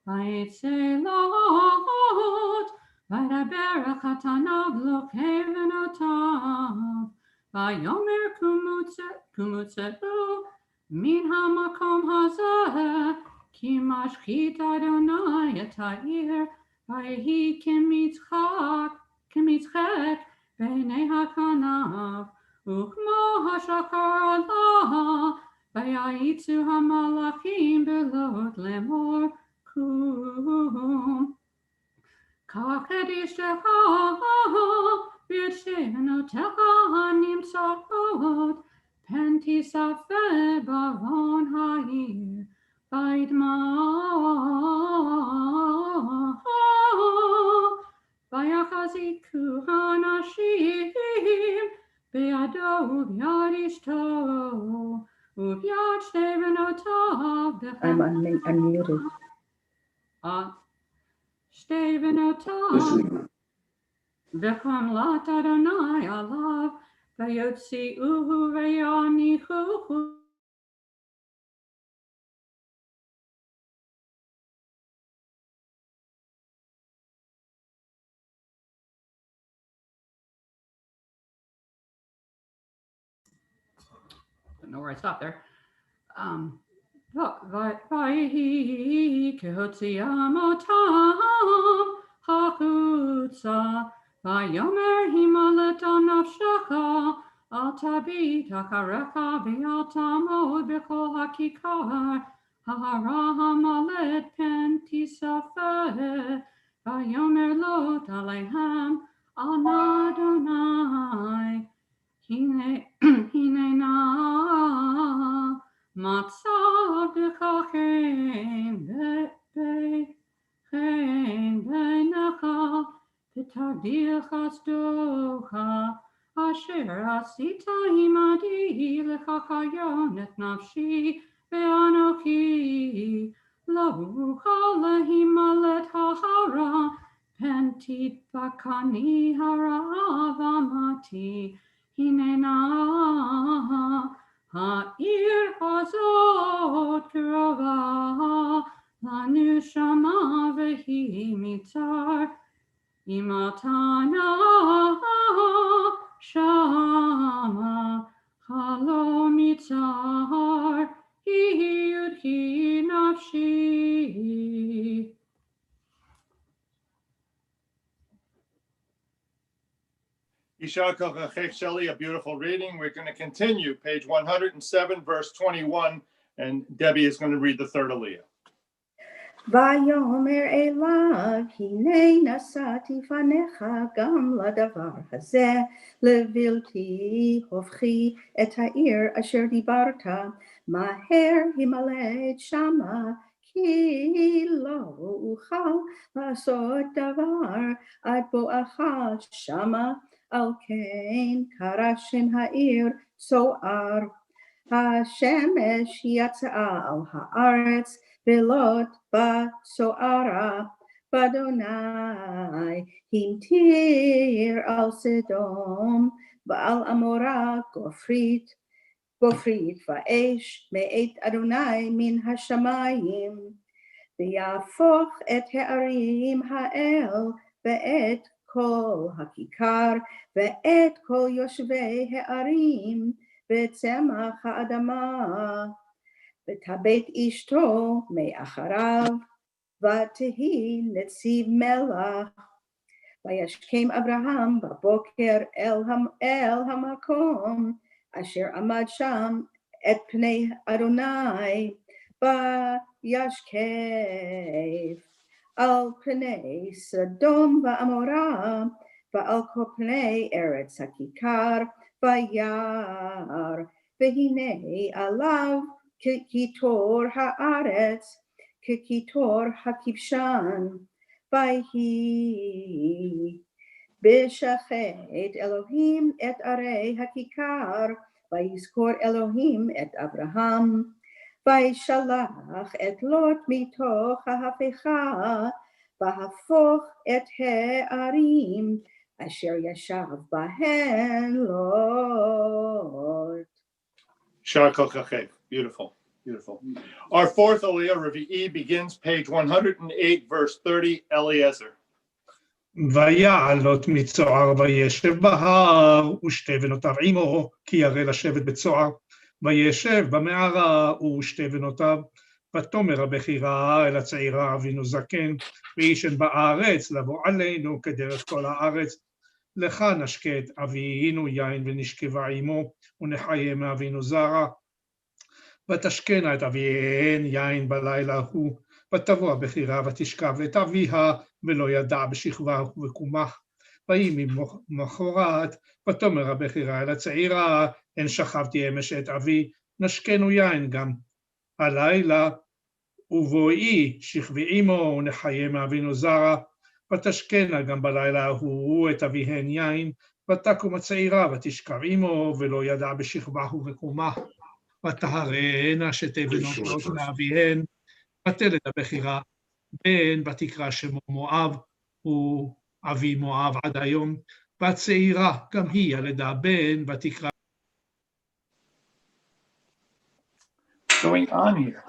ויצא לוט וידבר החתנה ולוקח בנותיו ויאמר קומו צאו מן המקום הזה כי משחית אדוני את העיר ויהי כמצחק בעיני הכנף וכמו השחר עלה ויעיצו המלאכים בלוט לאמור קום קח את אשתך ואת שתי בנותיך הנמצאות פן תיספה בעוון העיר וידמע ויחזיקו הנשים בידו וביד אשתו וביד שתי בנותיו I'm unmuted. שתי בנותיו וחמלת אדוני עליו ויוציאוהו ויניחוהו don't know where I stopped there. ויהי כהוציאם אותם החוצה ויאמר הימלט על נפשך אל תביט אחריך ואל תעמוד בכל הכיכר ההרה המלט פן תיספה ויאמר לוט עליהם אל נא אדוני הנה נא מצב בכם חן בעיניך ותגדיל חסדך אשר עשית עמדי לחכיון את נפשי ואנוכי לא אוכל להימלט הרע פן תדבקני הרעב אמרתי הננה העיר הזאת קרובה לנשמה והיא מצר אימתנה שמה חלום מצר היא נפשי. Yishar Kochachek Shelley, a beautiful reading. We're going to continue, page 107, verse 21, and Debbie is going to read the third aliyah. ויאמר אליו, הנה נשאתי פניך גם לדבר הזה, לבלתי הופכי את העיר אשר דיברת, מהר הימלט שמה, כי לא אוכל לעשות דבר עד בואך שמה, על כן קרא שם העיר צוער. השמש יצאה על הארץ, ולוט בצוערה, באדוני המטיר על סדום, ועל עמורה גופרית ואש מאת אדוני מן השמיים, ויהפוך את הערים האל ואת כל הכיכר, ואת כל יושבי הערים, וצמח האדמה, ותבט אשתו מאחריו, ותהי נציב מלך. וישכם אברהם בבוקר אל המקום, אשר עמד שם את פני אדוני, וישכב על פני סדום ועמורה, ועל כל פני ארץ הכיכר, וירא, והנה עליו כקיטור הארץ, כקיטור הכבשן, ויהי בשחט אלוהים את ערי הכיכר, ויזכור אלוהים את אברהם, וישלח את לוט מתוך ההפכה, והפוך את הערים אשר ישב בהן לוט. Shar Kochachek. Beautiful, beautiful. Our fourth aliyah, Revi'i, begins page 108, verse 30, Eliezer. ויעל לוט מצוער וישב בהר, ושתי בנותיו עמו, כי ירא לשבת בצוער. וישב במערה, ושתי בנותיו. ותאמר הבכירה אל הצעירה אבינו זקן, וישן בארץ לבוא עלינו כדרך כל הארץ. לך נשקה את אבינו יין ונשכבה עמו, ונחיה מאבינו זרע. ותשכנה את אביהן יין בלילה ההוא, ותבוא הבכירה ותשכב את אביה, ולא ידע בשכבה ובקומה. ויהי ממחרת, ותאמר הבכירה אל הצעירה, הן שכבתי אמש את אבי, נשקנו יין גם הלילה, ובואי שכבי עמו, ונחיה מאבינו זרע. ותשכנה גם בלילה ההוא את אביהן יין, ותקום הצעירה ותשכב עמו, ולא ידע בשכבה ובקומה. ותהרנה שתי בנותות לאביהן, ותלד הבכירה בן, ותקרא שמו מואב, הוא אבי מואב עד היום. והצעירה גם היא ילדה בן, ותקרא. Going on here.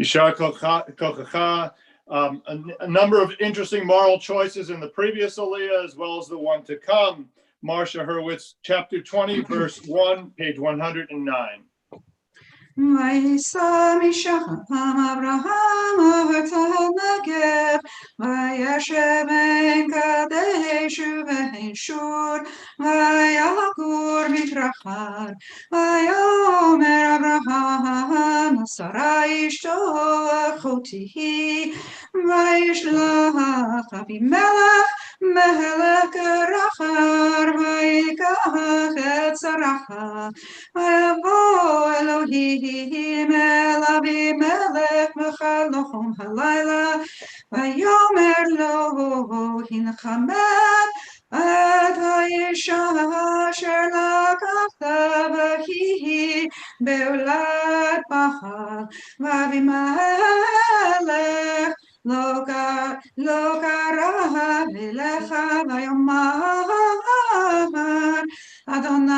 Yishar Kochacha, a number of interesting moral choices in the previous aliyah as well as the one to come. Marcia Hurwitz, chapter 20, verse 1, page 109. וישא משם אברהם ארץ הנגב, וישב בין קדש ובין שור, ויגור בדרכיו. ויאמר אברהם לשרה אשתו אחותי היא, וישלח אבימלך מלך גרר, ויקח את שרחה. ויבוא אלוהים אל אבימלך בחלום הלילה, ויאמר לו הנך מת, בעולת פחד ואבימלך לא קרב אליך ויאמר אדוני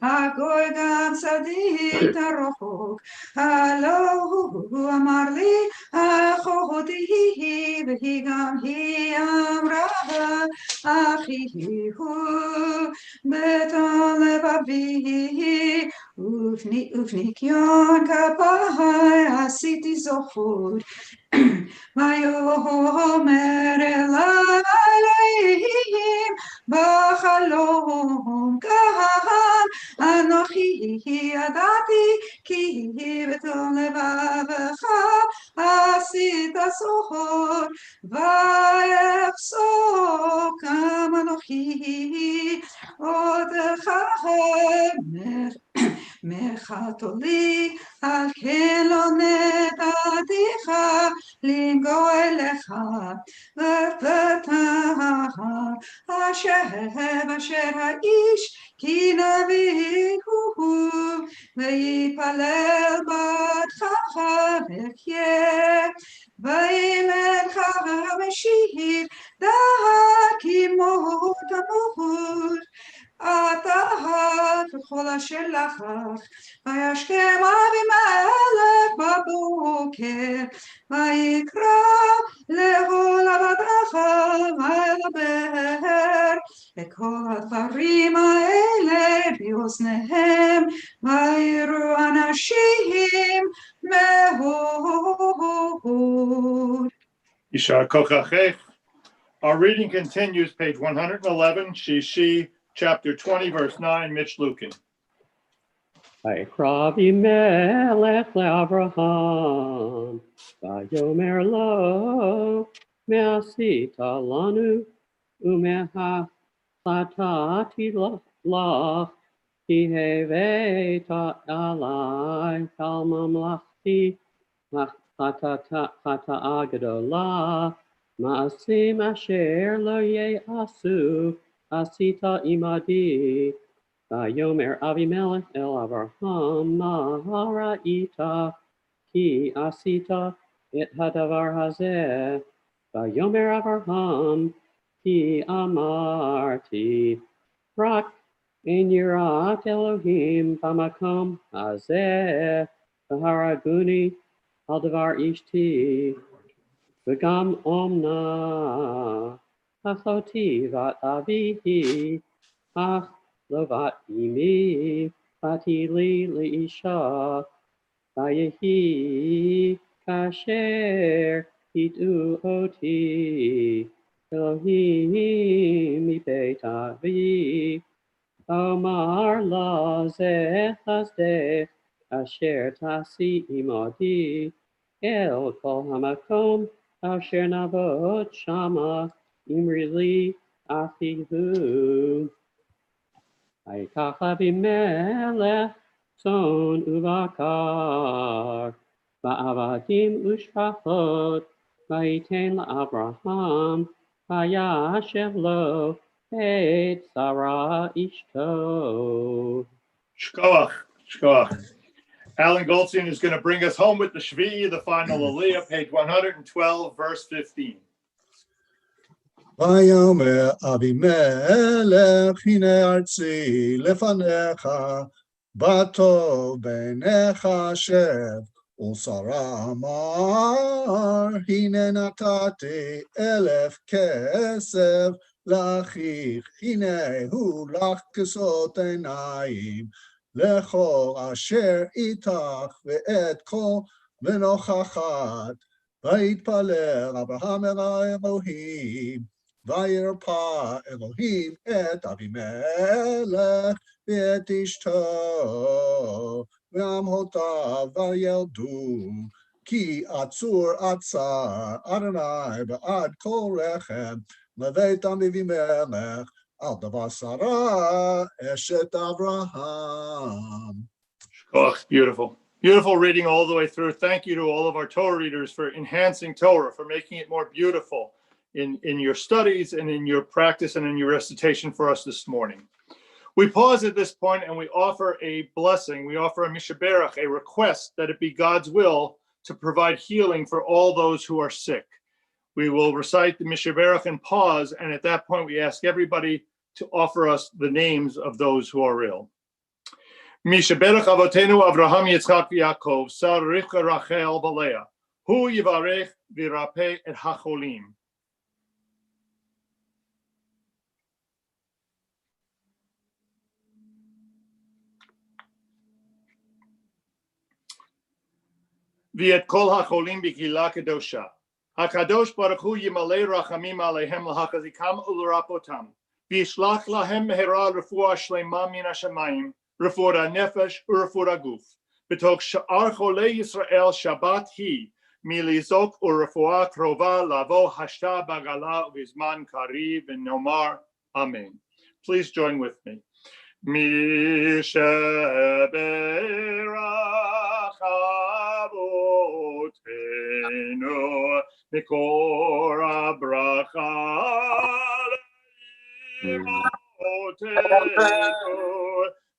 הגוי גם צדיק רחוק הלא הוא אמר לי אחותי והיא גם היא אמרה אחי הוא בתום לבבי ופניקיון כפיי עשיתי זכות ויאמר אליי אלוהים בחלום גם אנוכי ידעתי כי בתום לבבך עשית זכות ויפסוק גם אנוכי אותך מחתולי על כן לא נתתיך לנגוע לך ופתח אשר האיש כי נביא הוא ויפלל בתך וחיה וימנך המשיב דעת כמות המות אתה ככל אשר לך וישכם אבימלך בבוקר ויקרא לכל עבדיך וידבר את כל הדברים האלה באוזניהם ויראו אנשים מאוד. Yishar kochachech. Our reading continues, page 111, Shishi, chapter 20, verse 9, Mitch Lukin. ויקרא אבימלך לאברהם, ויאמר לו, מה עשית לנו, ומה חטאתי לך, כי הבאת עלי כל ממלכתי, חטאה גדולה, מעשים אשר לא יעשו, עשית עמדי. ויאמר אבימלך אל אברהם, מה ראית? כי עשית את הדבר הזה. ויאמר אברהם, כי אמרתי, רק אין יראת אלוהים במקום הזה, והרגוני על דבר אשתי, וגם אומנה אחותי בת אבי היא, אך לא בת אמי, באתי לי לאישה, ויהי כאשר ידעו אותי, אלוהים מבית אבי, אומר לה זה חסדך, אשר תעשי עמדי, אל כל המקום אשר נעבוד שמה, אמרי לי אחי הוא. ויקח אבימלך צאן ובקר, ועבדים ושפחות, ויתן לאברהם, וישב לו את שרה אשתו. Shkoach. Alan Goldstein is going to bring us home with the Shvi, the final Aliyah, page 112, verse 15. ויאמר אבימלך הנה ארצי לפניך בטוב בעיניך שב ושרה אמר הנה נתתי 1,000 כסף לאחיך הנה הוא לך כסות עיניים לכל אשר איתך ואת כל ונוכחת ויתפלל אברהם אל האלוהים וירפא אלוהים את אבימלך ואת אשתו ואמהותיו וילדו כי עצור עצר אדוני בעד כל רחם לבית אבימלך על דבר שרה אשת אברהם. Beautiful. Beautiful reading all the way through. Thank you to all of our Torah readers for enhancing Torah, for making it more beautiful in your studies and in your practice and in your recitation for us this morning. We pause at this point and we offer a blessing. We offer a mishaberach, a request that it be God's will to provide healing for all those who are sick. We will recite the mishaberach and pause, and at that point we ask everybody to offer us the names of those who are ill. Mishaberach avotenu Avraham Yitzchak Yaakov, Sar Rivka Rachel Balea, Hu Yivarech Virape et Hacholim. V'et kol hacholim b'kila kedosha. HaKadosh Baruch Hu yimalei rachamim alehem lahachazikam ularapotam. V'yishlach lahem mehera refuah shlema min hashamayim, refuah nefesh urefuah guf. B'tok sha'ar cholei Yisrael Shabbat hi, milizok urefuah krova lavo hashta bagala v'zman kariv v'nomar. Amen. Please join with me. Mishaberach avotenu mikor habracha leimotenu.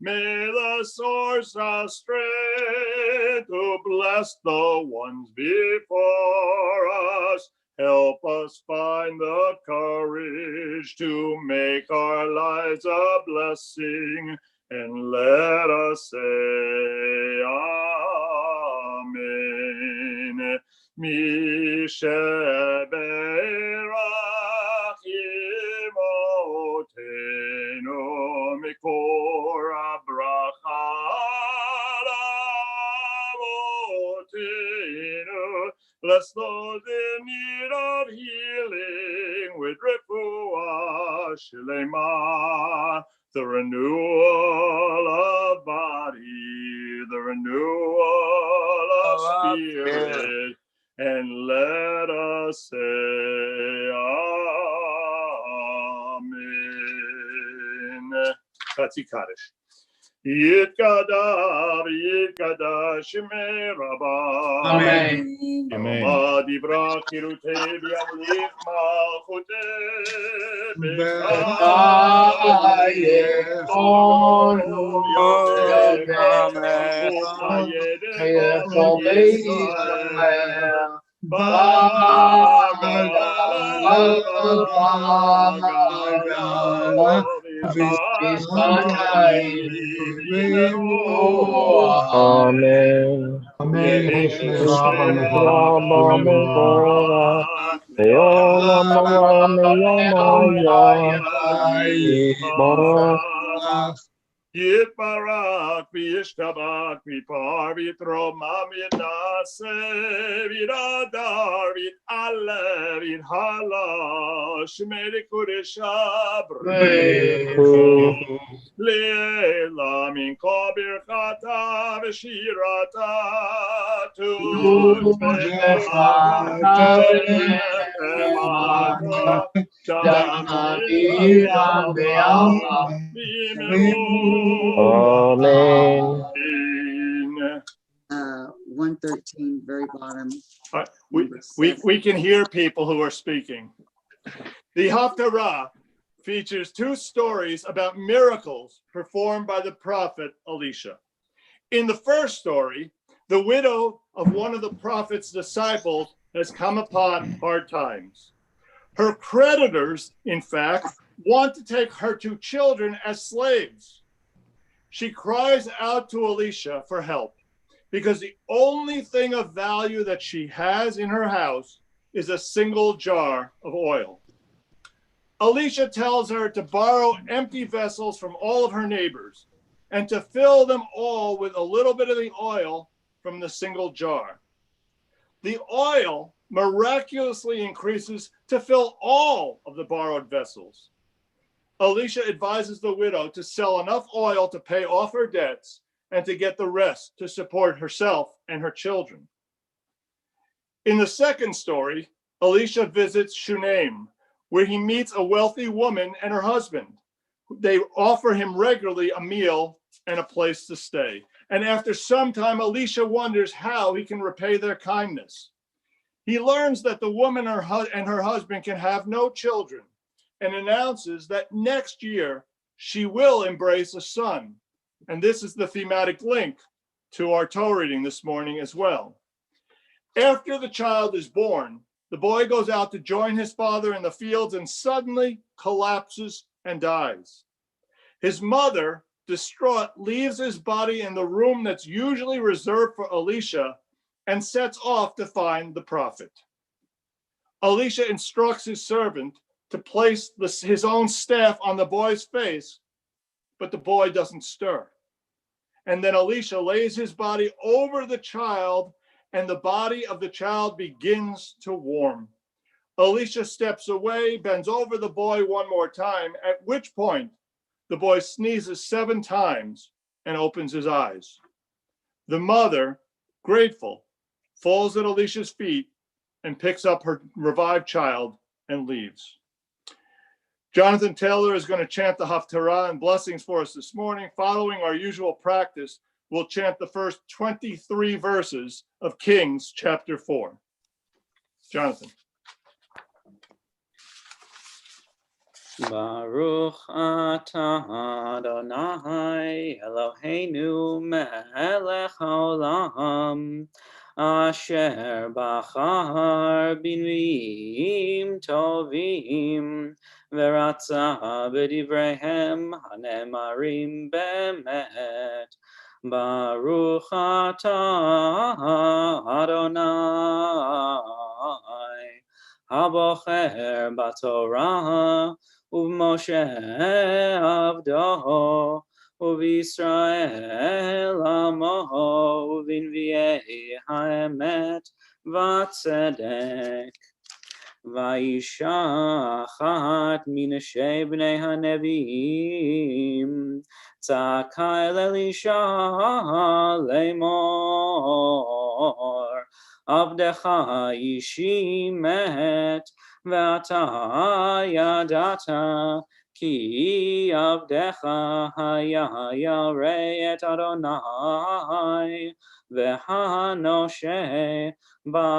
May the source of strength to bless the ones before us help us find the courage to make our lives a blessing, and let us say Amen. Mishaberach imotenu mikor habracha lavotenu. Bless those in need of healing with refuah shlema, the renewal of body, the renewal of spirit, and let us say Amen. Chatzi Kaddish. Yitkadav, Yitkadav, Shemei Rabbah. Amen. Amen. Dibra kirute v'yamlich malchute Amen. Yitbarak v'yishtabak v'par v'yitromam v'yitnaseh v'yidadar v'yit'aleh v'yithala shemei kodesha b'rechu le'ela min kol birchata v'shirata Amen. 113, very bottom. We can hear people who are speaking. The Haftarah features two stories about miracles performed by the prophet Elisha. In the first story, the widow of one of the prophet's disciples has come upon hard times. Her creditors, in fact, want to take her two children as slaves. She cries out to Elisha for help because the only thing of value that she has in her house is a single jar of oil. Elisha tells her to borrow empty vessels from all of her neighbors and to fill them all with a little bit of the oil from the single jar. The oil miraculously increases to fill all of the borrowed vessels. Elisha advises the widow to sell enough oil to pay off her debts and to get the rest to support herself and her children. In the second story, Elisha visits Shunem, where he meets a wealthy woman and her husband. They offer him regularly a meal and a place to stay. And after some time, Elisha wonders how he can repay their kindness. He learns that the woman and her husband can have no children and announces that next year she will embrace a son. And this is the thematic link to our Torah reading this morning as well. After the child is born, the boy goes out to join his father in the fields and suddenly collapses and dies. His mother, distraught, leaves his body in the room that's usually reserved for Elisha and sets off to find the prophet. Elisha instructs his servant to place his own staff on the boy's face, but the boy doesn't stir. And then Elisha lays his body over the child, and the body of the child begins to warm. Elisha steps away, bends over the boy one more time, at which point the boy sneezes 7 times and opens his eyes. The mother, grateful, falls at Elisha's feet and picks up her revived child and leaves. Jonathan Taylor is going to chant the Haftarah and blessings for us this morning. Following our usual practice, we'll chant the first 23 verses of Kings chapter 4. Jonathan. Baruch atah Adonai Eloheinu melech haolam asher bachar binvim tovim v'ratza b'divreihem hanemarim bemet. Baruch atah Adonai habocher b'Torah Moshe Avdo, Israel Amo, Vinviei Haemet, Vatzedek, Vaisha Achat Minashei Bnei Hanevim, Tzaka el Elisha Lemor, Avdecha Ishi Met, V'ata yadata ki avdecha haya yarei et Adonai v'hanoshe ba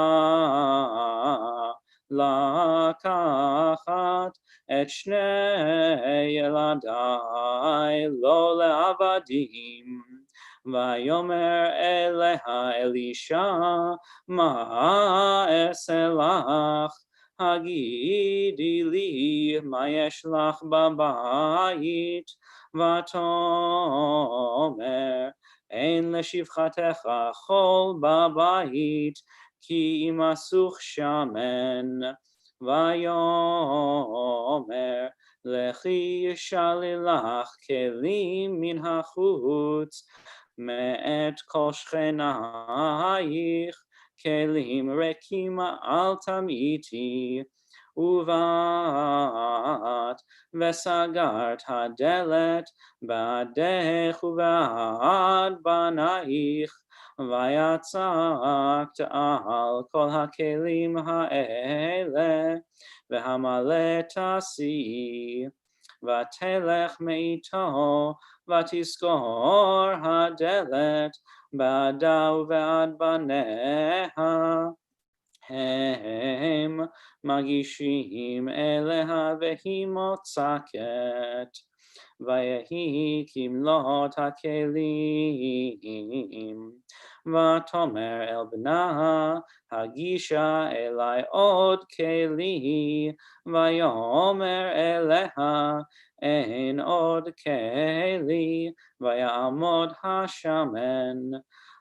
lakachat et shnei yeladai lo le'avadim. Vayomer eleha Elisha ma eselach Hagidi li ma yesh lach babayit vatomer ein leshivchatecha chol babayit ki imasuch shamen vayomer lechi shalilach kelim min hachutz me'et kol shchenayich kelim rekim al tamiti uvat vesagart hadelet ba'adech uvad banaich vayatzakt al kol hakelim ha'ele v'hamaletasi vatelech meito vatiskor hadelet ba'ada uvad baneha hem magishim eleha vehi motzaket vayehi kimlot hakelim vatomer el bna hagisha elai od keli vayomer eleha ein od keli vayamod hashamen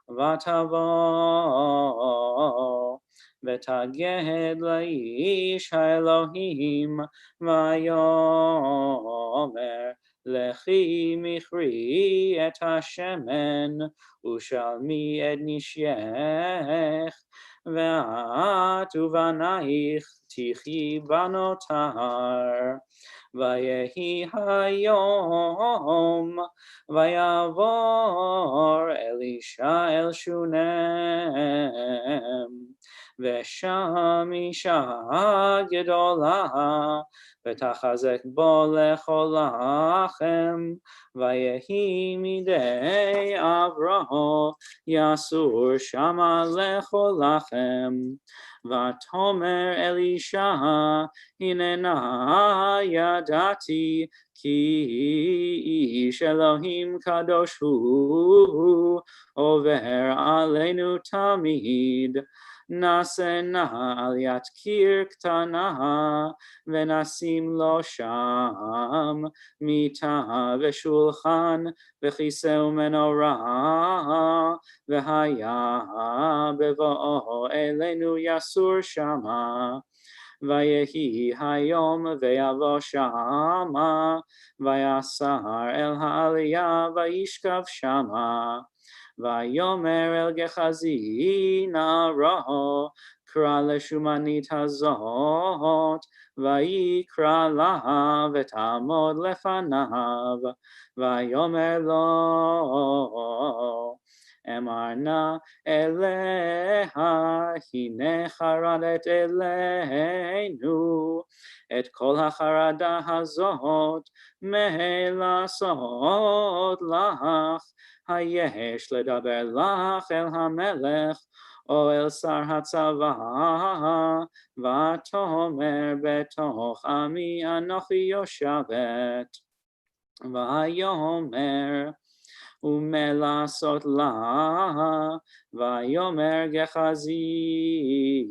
vatavo v'taged laish haElohim vayomer lechi michri et hashemen ushalmi et nishyech ve'at uvanaich tichi banotar vayehi hayom vayavor Elisha el Shunem ושם אישה גדולה, ותחזק בו לכל לחם, ויהי מידי עברו, יסור שמה לכל לחם. ותאמר אלישע, הננה ידעתי, כי איש אלוהים קדוש הוא, עובר עלינו תמיד. נעשה נא עליית קיר קטנה, ונשים לו שם מיטה ושולחן וכיסא ומנורה, והיה בבואו אלינו יסור שמה. ויהי היום ויבוא שמה, ויסר אל העלייה וישכב שמה. ויאמר אל גחזי נערו, קרא לשומנית הזאת, ויקרא לה ותעמוד לפניו. ויאמר לו, אמר נא אליה, הנה חרדת אלינו, את כל החרדה הזאת מלעשות לך, היש לדבר לך אל המלך או אל שר הצבא, ותאמר בתוך עמי אנוכי יושבת. ויאמר ומלעשות לה, ויאמר גחזי,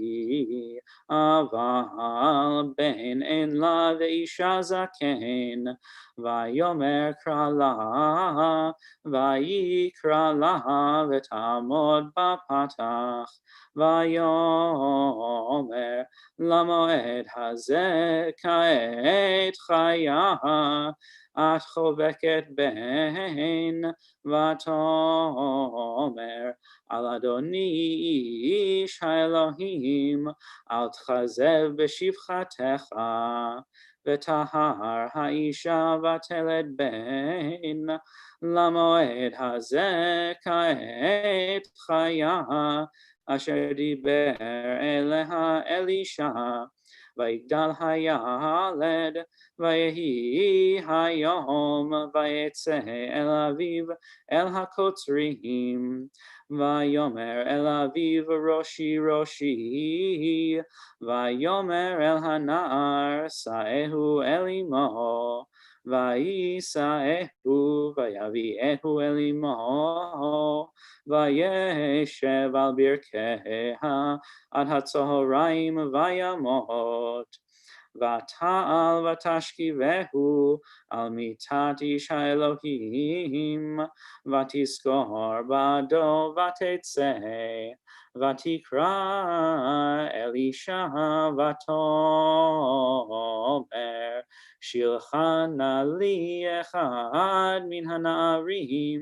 אבל בן אין לה ואישה זקן. ויאמר קרא לה, ויקרא לה ותעמוד בפתח. ויאמר למועד הזה כעת חיה, את חובקת בן. ותאמר על אדוני איש האלוהים, אל תכזב בשפחתך. ותהר האישה ותלד בן. למועד הזה כעת חיה, אשר דיבר אליה אלישע. ויגדל הילד, ויהי היום, ויצא אל אביו אל הקוצרים. ויאמר אל אביו ראשי ראשי, ויאמר אל הנער שאהו אל אמו. וישאהו ויביאהו אל אמו, וישב על ברכיה עד הצהריים וימות. ותעל ותשכיבהו על מיטת איש האלוהים, ותזכור בעדו ותצא. ותקרא אלישע ותאמר, שילחה נא לי אחד מן הנערים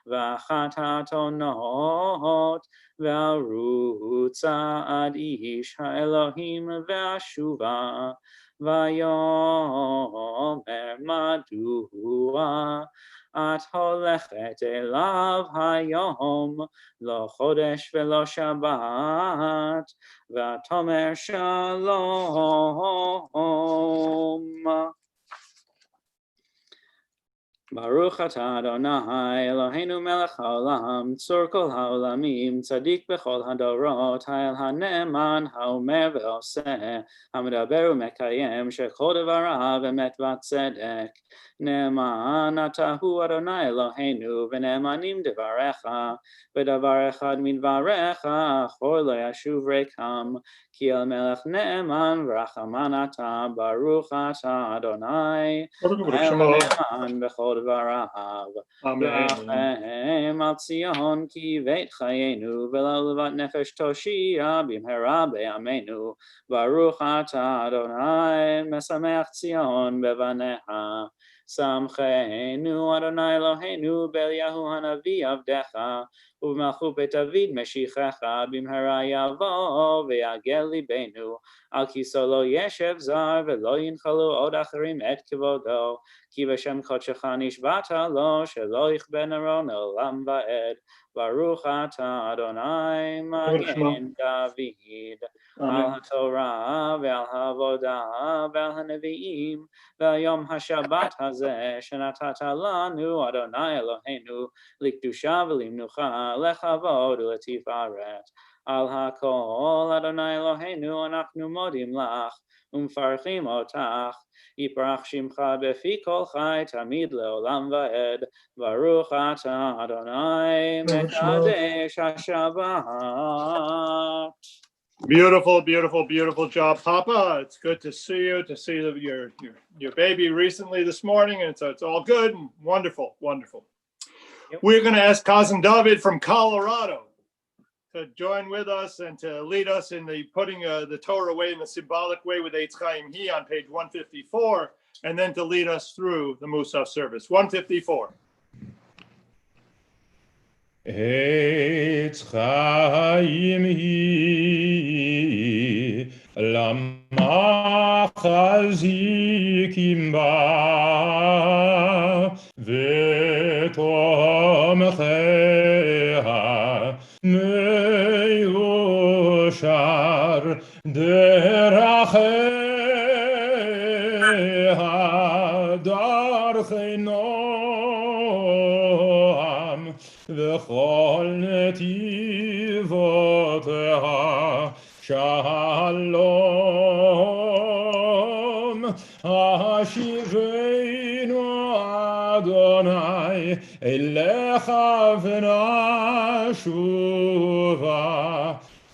ואחת האתונות, וארוצה עד איש האלוהים ואשובה. ויאמר מדוע את הולכת אליו היום, לא חודש ולא שבת? ותאמר שלום. ברוך אתה אדוני אלוהינו מלך העולם, צור כל העולמים, צדיק בכל הדורות, האל הנאמן, האומר ועושה, המדבר ומקיים, שכל דבריו אמת וצדק. נאמן אתה הוא אדוני אלוהינו, ונאמנים דבריך, ודבר אחד מדבריך, אחור לא ישוב ריקם, כי אל מלך נאמן ורחמן אתה, ברוך אתה אדוני, האל הנאמן בכל דבריו. רחם על ציון כי בית חיינו, וללבת נפש תושיע במהרה בימינו. ברוך אתה אדוני, משמח ציון בבניה. שמחנו אדוני אלוהינו באליהו הנביא עבדך, ובמלכות בית דוד משיחך, במהרה יבוא ויגל ליבנו, על כיסאו לא ישב זר ולא ינחלו עוד אחרים את כבודו, כי בשם קודשך נשבעת לו שלא יכבה נרו לעולם ועד. ברוך אתה אדוני מגן דוד, על התורה ועל העבודה ועל הנביאים ועל יום השבת הזה שנתת לנו אדוני אלוהינו לקדושה ולמנוחה, לכבוד ולתפארת. על הכל אדוני אלוהינו אנחנו מודים לך ומפרחים אותך, יפרח שמך בפי כל חי תמיד לעולם ועד. ברוך אתה אדוני מקדש השבת. Beautiful, beautiful, beautiful job, Papa. It's good to see you, to see your baby recently this morning, and so it's all good and wonderful, wonderful. Yep. We're going to ask Cousin David from Colorado to join with us and to lead us in the putting the Torah away in the symbolic way with Eitz Chaim He on page 154, and then to lead us through the Musaf service. 154. Eitz Chaim He lama chazikim ba v'tomcheha meyushar deracheha darchei noam v'chol netivoteha shalom. Hashivenu Adonai elecha v'nashuva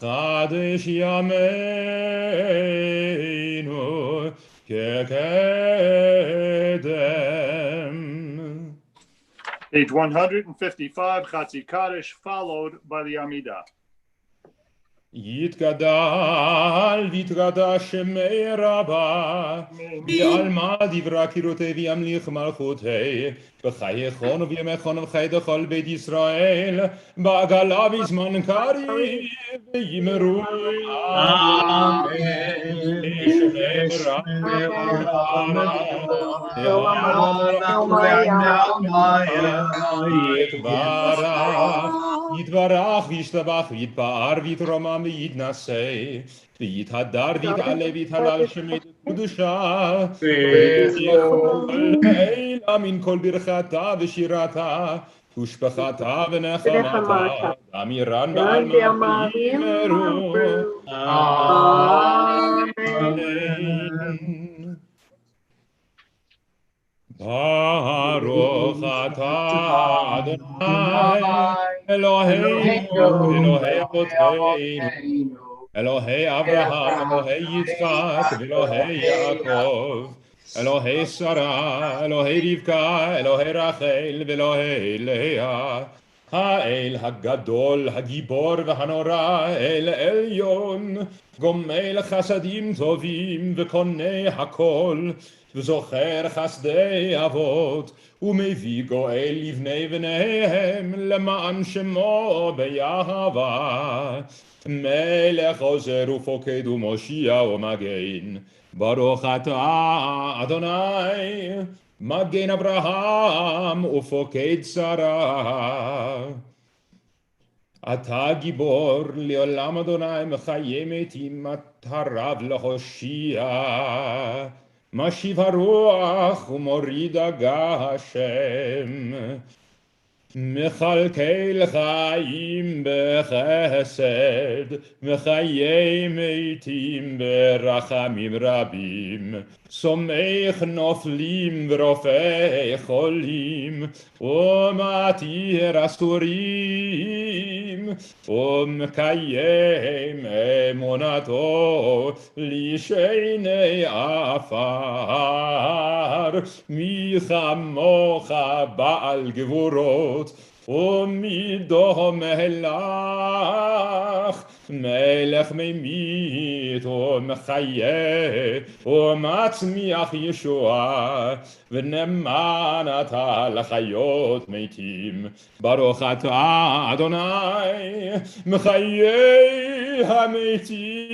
chadesh yameinu kekedem. Page 155, Chatzi Kaddish, followed by the Amidah. יתגדל ויתגדל שמי רבה, בעלמא דברה קירותי וימליך מלכותי, בחייכון ובימיכון ובחיי דכל בית ישראל, בעגלה בזמן קריב, ויאמרו אמן. יתברך וישתבח ויתפאר ויתרומם ויתנשא ויתהדר ויתעלה ויתהלל שמי קדושה ויכל אלה מן כל ברכתה ושירתה ושפחתה ונחמתה אמירן בעלמא ויאמרו אמן. ברוך אתה אדוני אלוהינו אלוהי אבותינו אלוהי אברהם אלוהי יצחק ואלוהי יעקב אלוהי שרה אלוהי רבקה אלוהי רחל ואלוהי לאה, האל הגדול הגיבור והנורא אל עליון, גומל חסדים טובים וקונה הכל וזוכר חסדי אבות ומביא גואל לבני בניהם למען שמו באהבה, מלך עוזר ופוקד ומושיע ומגן. ברוך אתה אדוני מגן אברהם ופוקד שרה. אתה גיבור לעולם אדוני מחיי מתים, אתה רב להושיע, משיב הרוח ומוריד הגשם, מכלכל חיים בחסד, מחיי מתים ברחמים רבים, סומך נופלים ורופא חולים, ומתיר אסורים, ומקיים אמונתו לשני עפר. מי כמוך בעל גבורות ומי דומה לך, מלך ממית ומחיה ומצמיח ישועה ונאמן אתה לחיות מתים ברוך אתה אדוני מחיי המתים.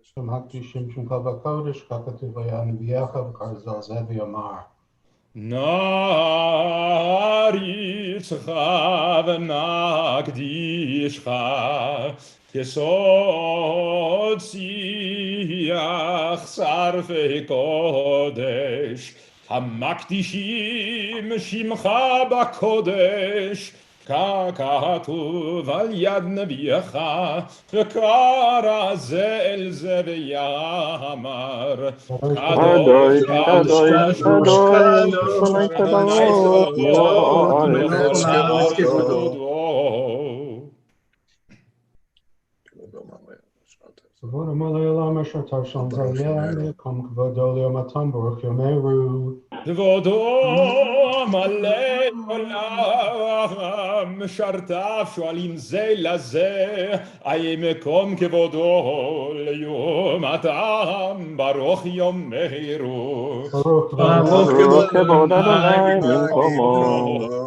שם הקדישים שמך בקודש, ככתוב היה נביאך וכרזל זה ויאמר. נעריצך ונקדישך כסוד שיח שרפי קודש המקדישים שמך בקודש ככתוב על יד נביאך וקרא אל זה ויאמר קדוש, קדוש, קדוש, אדוני צבאות, מלך הארץ. כבוד המלא עולם אשר תרשום זה יהיה, מקום כבודו ליומתם ברוך יאמרו. כבודו מלא עולם, משרתיו שואלים זה לזה, אי מקום כבודו ליומתם, ברוך יאמרו. ברוך כבוד אדוני ממקומו.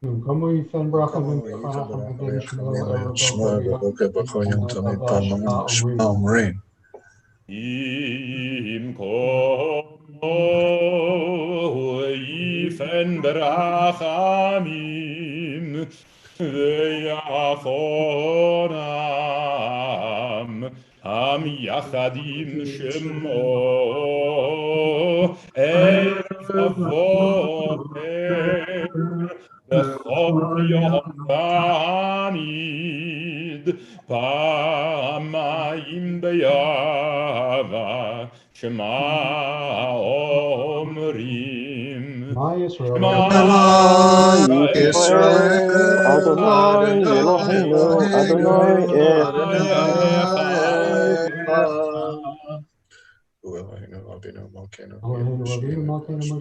במקומו ייתן ברכה ומבחנה ובן שמו שמע ובוקר בכל יום תמיד פעמיים שמע אומרים. אם כה יפן ברחמים ויחונם המייחדים שמו ערב ובוקר בכל יום תמיד פעמיים בימה שמע אומרים שמע ישראל אדוני אלוהינו אדוני אלוהינו רבינו מלכנו מלכנו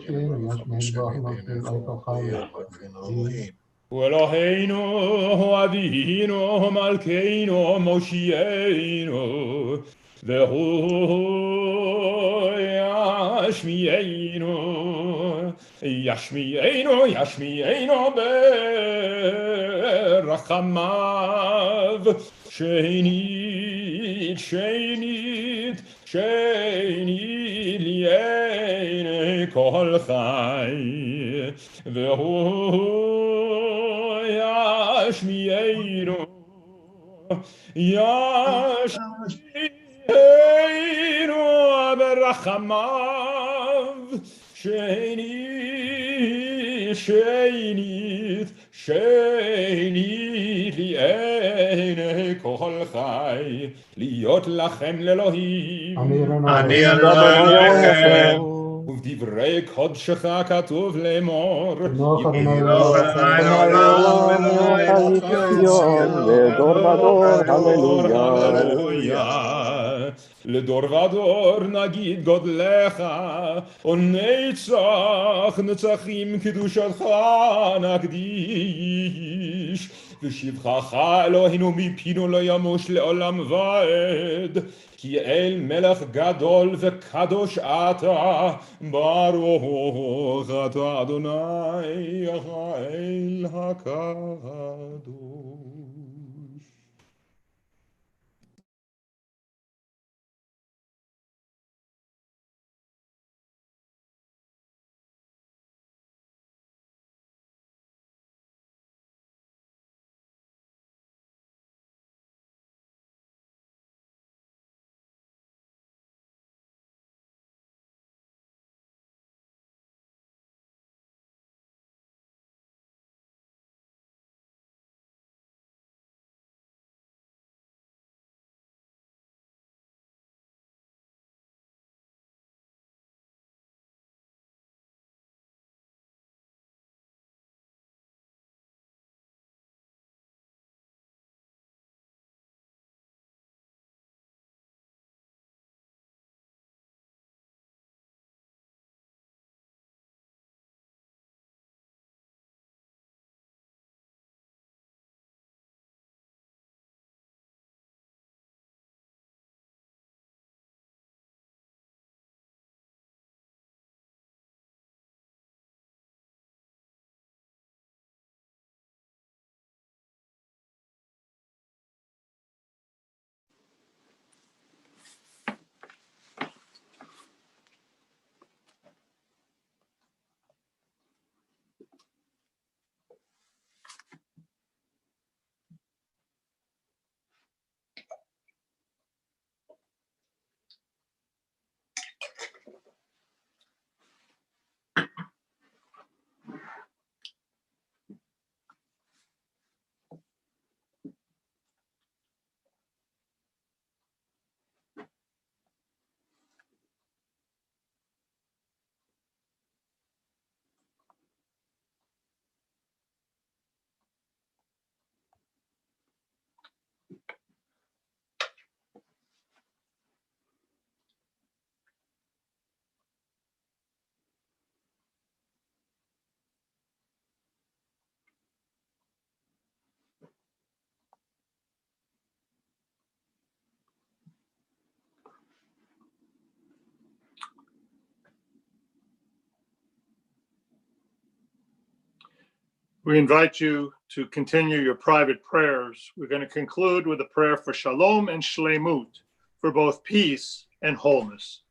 אלוהינו אבינו מלכנו מושיענו והוא ישמיענו ברחמיו שנית לעיני כל חי והוא ישמיענו ברחמיו שנית לעיני כל חי להיות לכם לאלוהים אני אדוני אלוהיכם ובדברי קודשך כתוב לאמור לדור ודור הללויה לדור ודור נגיד גודלך ונצח נצחים קדושתך נקדיש ושבחך אלוהינו מפינו לא ימוש לעולם ועד כי אל מלך גדול וקדוש אתה ברוך אתה אדוני האל הקדוש. We invite you to continue your private prayers. We're going to conclude with a prayer for shalom and shlemut, for both peace and wholeness.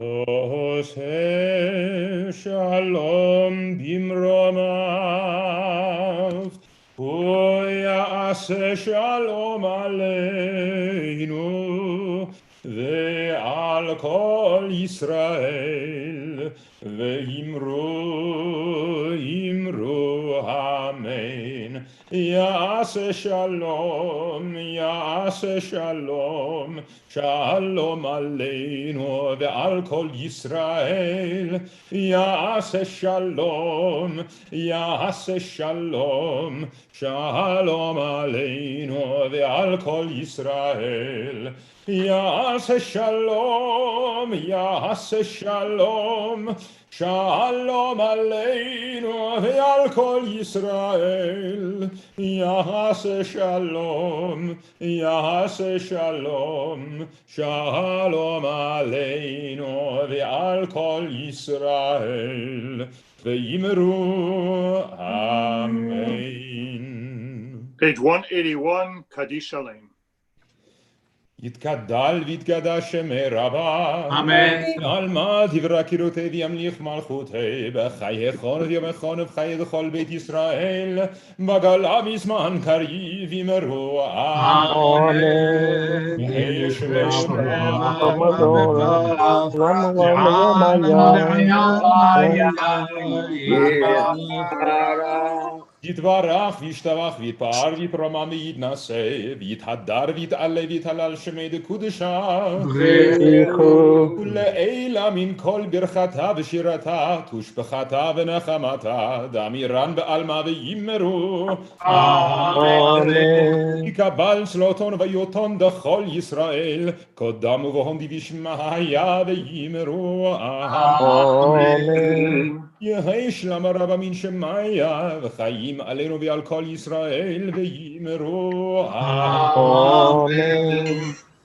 Oseh shalom bimromav, Ya'aseh shalom aleinu, ve'al kol Yisrael, ve'imru amen. Ya'aseh shalom, shalom aleinu ve'al kol Yisrael. Ya'aseh shalom, shalom aleinu ve'al kol Yisrael. Ya'aseh shalom, shalom aleinu ve'al kol Yisrael. Ya'aseh shalom, shalom aleinu ve'al kol Yisrael. Ve'yimru amen. Page 181, Kaddish Shalem. יתגדל ויתגדל שמי רבה. אמן. עלמא דברה קירותי וימליך מלכותי, בחיי כל ויומכון ובחיי כל בית ישראל, בגלה בזמן קריב יאמרו אמן. יהי שמי יתברך וישתבח ויתפאר ויתרומם ויתנשא ויתהדר ויתעלה ויתהלל שמי דקודשה ולעילה מן כל ברכתה ושירתה תושבחתה ונחמתה דאמירן בעלמא ויאמרו אמן. יקבל צלותון ויותון דכל ישראל קודמו והון דבשמיה ויאמרו אמן. יהי שלום רבה מן שמיה וחיים עלינו ועל כל ישראל ויאמרו אמן.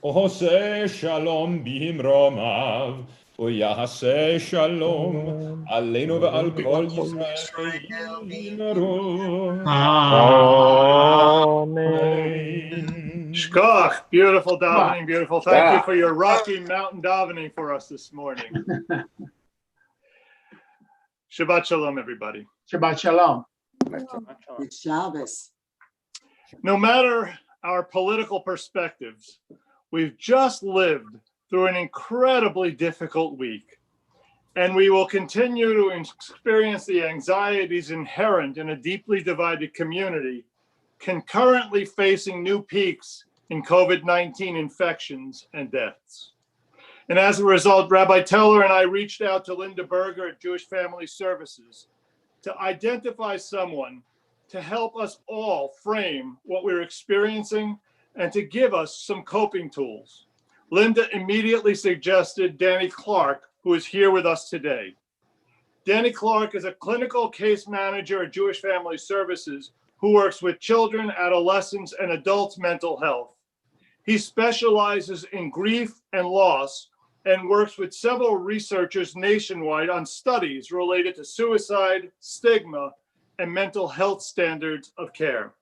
עושה שלום במרומיו ויעשה שלום עלינו ועל כל ישראל ויאמרו Amen. Shkach, beautiful davening, beautiful. Thank you for your Rocky Mountain davening for us this morning. Shabbat Shalom, everybody. Shabbat Shalom. Shabbos. No matter our political perspectives, we've just lived through an incredibly difficult week, and we will continue to experience the anxieties inherent in a deeply divided community, concurrently facing new peaks in COVID-19 infections and deaths. And as a result, Rabbi Teller and I reached out to Linda Berger at Jewish Family Services to identify someone to help us all frame what we're experiencing and to give us some coping tools. Linda immediately suggested Danny Clark, who is here with us today. Danny Clark is a clinical case manager at Jewish Family Services who works with children, adolescents, and adults' mental health. He specializes in grief and loss and works with several researchers nationwide on studies related to suicide, stigma, and mental health standards of care.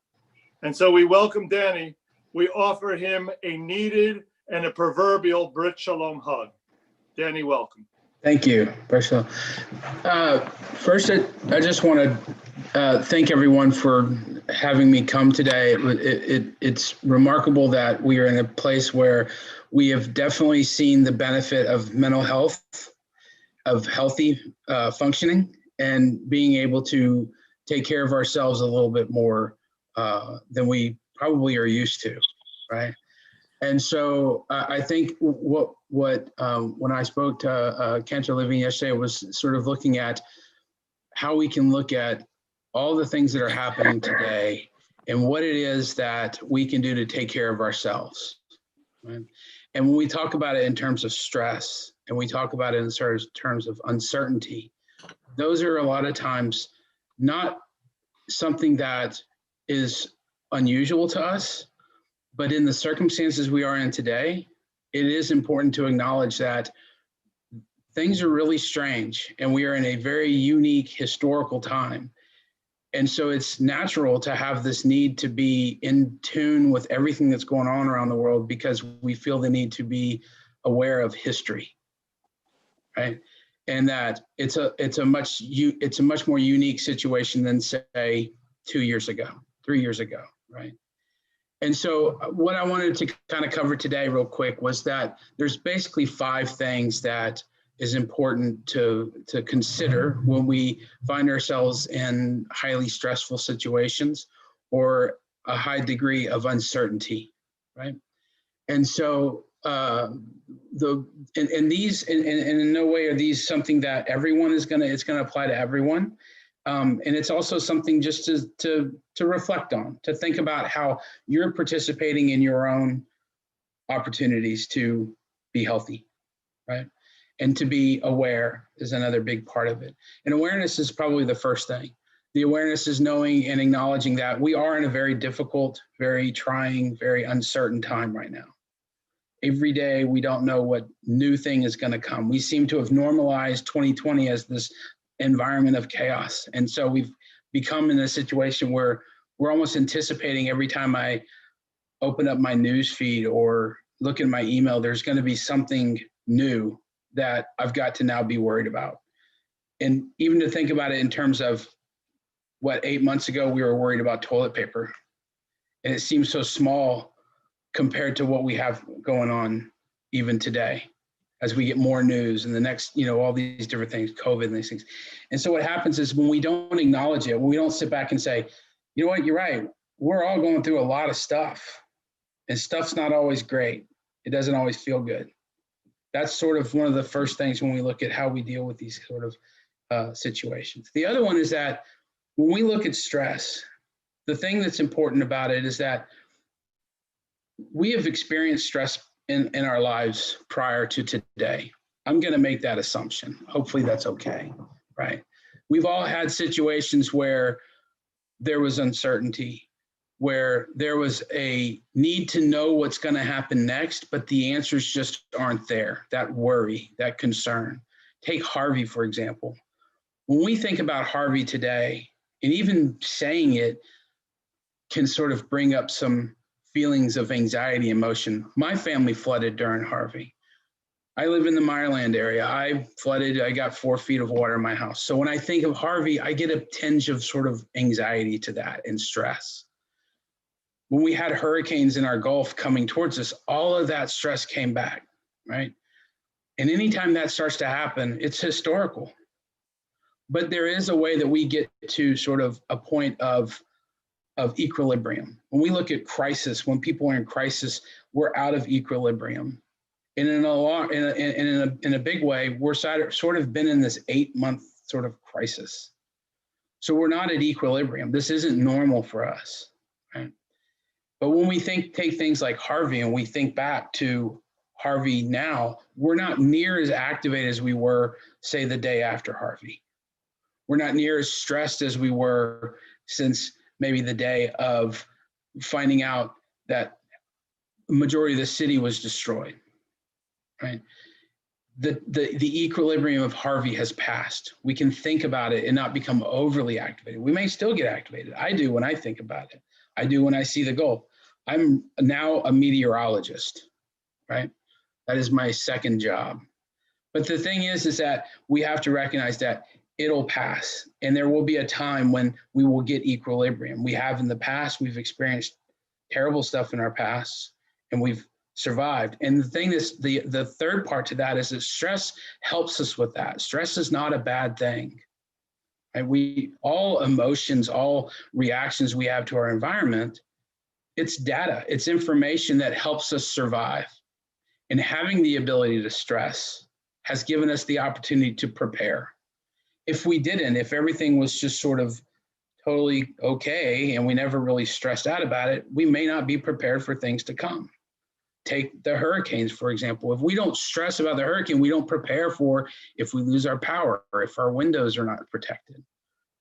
And so we welcome Danny. We offer him a needed and a proverbial Brit Shalom hug. Danny, welcome. Thank you, First, I just want to thank everyone for having me come today. It's remarkable that we are in a place where we have definitely seen the benefit of mental health, of healthy functioning, and being able to take care of ourselves a little bit more than we probably are used to, right? And so I think what when I spoke to Cantor Living yesterday was sort of looking at how we can look at all the things that are happening today and what it is that we can do to take care of ourselves, right? And when we talk about it in terms of stress and we talk about it in terms of uncertainty, those are a lot of times not something that is unusual to us, but in the circumstances we are in today, it is important to acknowledge that things are really strange, and we are in a very unique historical time. And so it's natural to have this need to be in tune with everything that's going on around the world, because we feel the need to be aware of history, right? And that it's a much more unique situation than, say, 2 years ago, 3 years ago, right? And so what I wanted to kind of cover today real quick was that there's basically 5 things that is important to consider when we find ourselves in highly stressful situations or a high degree of uncertainty, right? And so these in no way are these something that everyone is it's gonna apply to everyone. And it's also something just to reflect on, to think about how you're participating in your own opportunities to be healthy, right? And to be aware is another big part of it. And awareness is probably the first thing. The awareness is knowing and acknowledging that we are in a very difficult, very trying, very uncertain time right now. Every day, we don't know what new thing is going to come. We seem to have normalized 2020 as this environment of chaos. And so we've become in a situation where we're almost anticipating every time I open up my news feed or look in my email, there's going to be something new that I've got to now be worried about. And even to think about it in terms of 8 months ago, we were worried about toilet paper. And it seems so small compared to what we have going on even today, as we get more news and the next, all these different things, COVID and these things. And so what happens is when we don't acknowledge it, when we don't sit back and say, you know what, you're right, we're all going through a lot of stuff, and stuff's not always great. It doesn't always feel good. That's sort of one of the first things when we look at how we deal with these sort of situations. The other one is that when we look at stress, the thing that's important about it is that we have experienced stress in our lives prior to today. I'm going to make that assumption. Hopefully that's okay, right? We've all had situations where there was uncertainty, where there was a need to know what's going to happen next, but the answers just aren't there. That worry, that concern. Take Harvey, for example. When we think about Harvey today, and even saying it can sort of bring up some feelings of anxiety, emotion. My family flooded during Harvey. I live in the Meyerland area. I flooded, I got 4 feet of water in my house. So when I think of Harvey, I get a tinge of sort of anxiety to that and stress. When we had hurricanes in our Gulf coming towards us, all of that stress came back, right? And anytime that starts to happen, it's historical. But there is a way that we get to sort of a point of equilibrium. When we look at crisis, when people are in crisis, we're out of equilibrium. And in a big way, we're sort of been in this 8-month sort of crisis. So we're not at equilibrium. This isn't normal for us, right? But when we take things like Harvey and we think back to Harvey now, we're not near as activated as we were, say, the day after Harvey. We're not near as stressed as we were since maybe the day of finding out that the majority of the city was destroyed, right? The equilibrium of Harvey has passed. We can think about it and not become overly activated. We may still get activated. I do when I think about it. I do when I see the Gulf. I'm now a meteorologist, right? That is my second job. But the thing is that we have to recognize that it'll pass, and there will be a time when we will get equilibrium. We have in the past, we've experienced terrible stuff in our past, and we've survived. And the thing is, the third part to that is that stress helps us with that. Stress is not a bad thing. Right? All emotions, all reactions we have to our environment, it's data, it's information that helps us survive. And having the ability to stress has given us the opportunity to prepare. If we didn't, if everything was just sort of totally okay and we never really stressed out about it, we may not be prepared for things to come. Take the hurricanes, for example. If we don't stress about the hurricane, we don't prepare for if we lose our power or if our windows are not protected.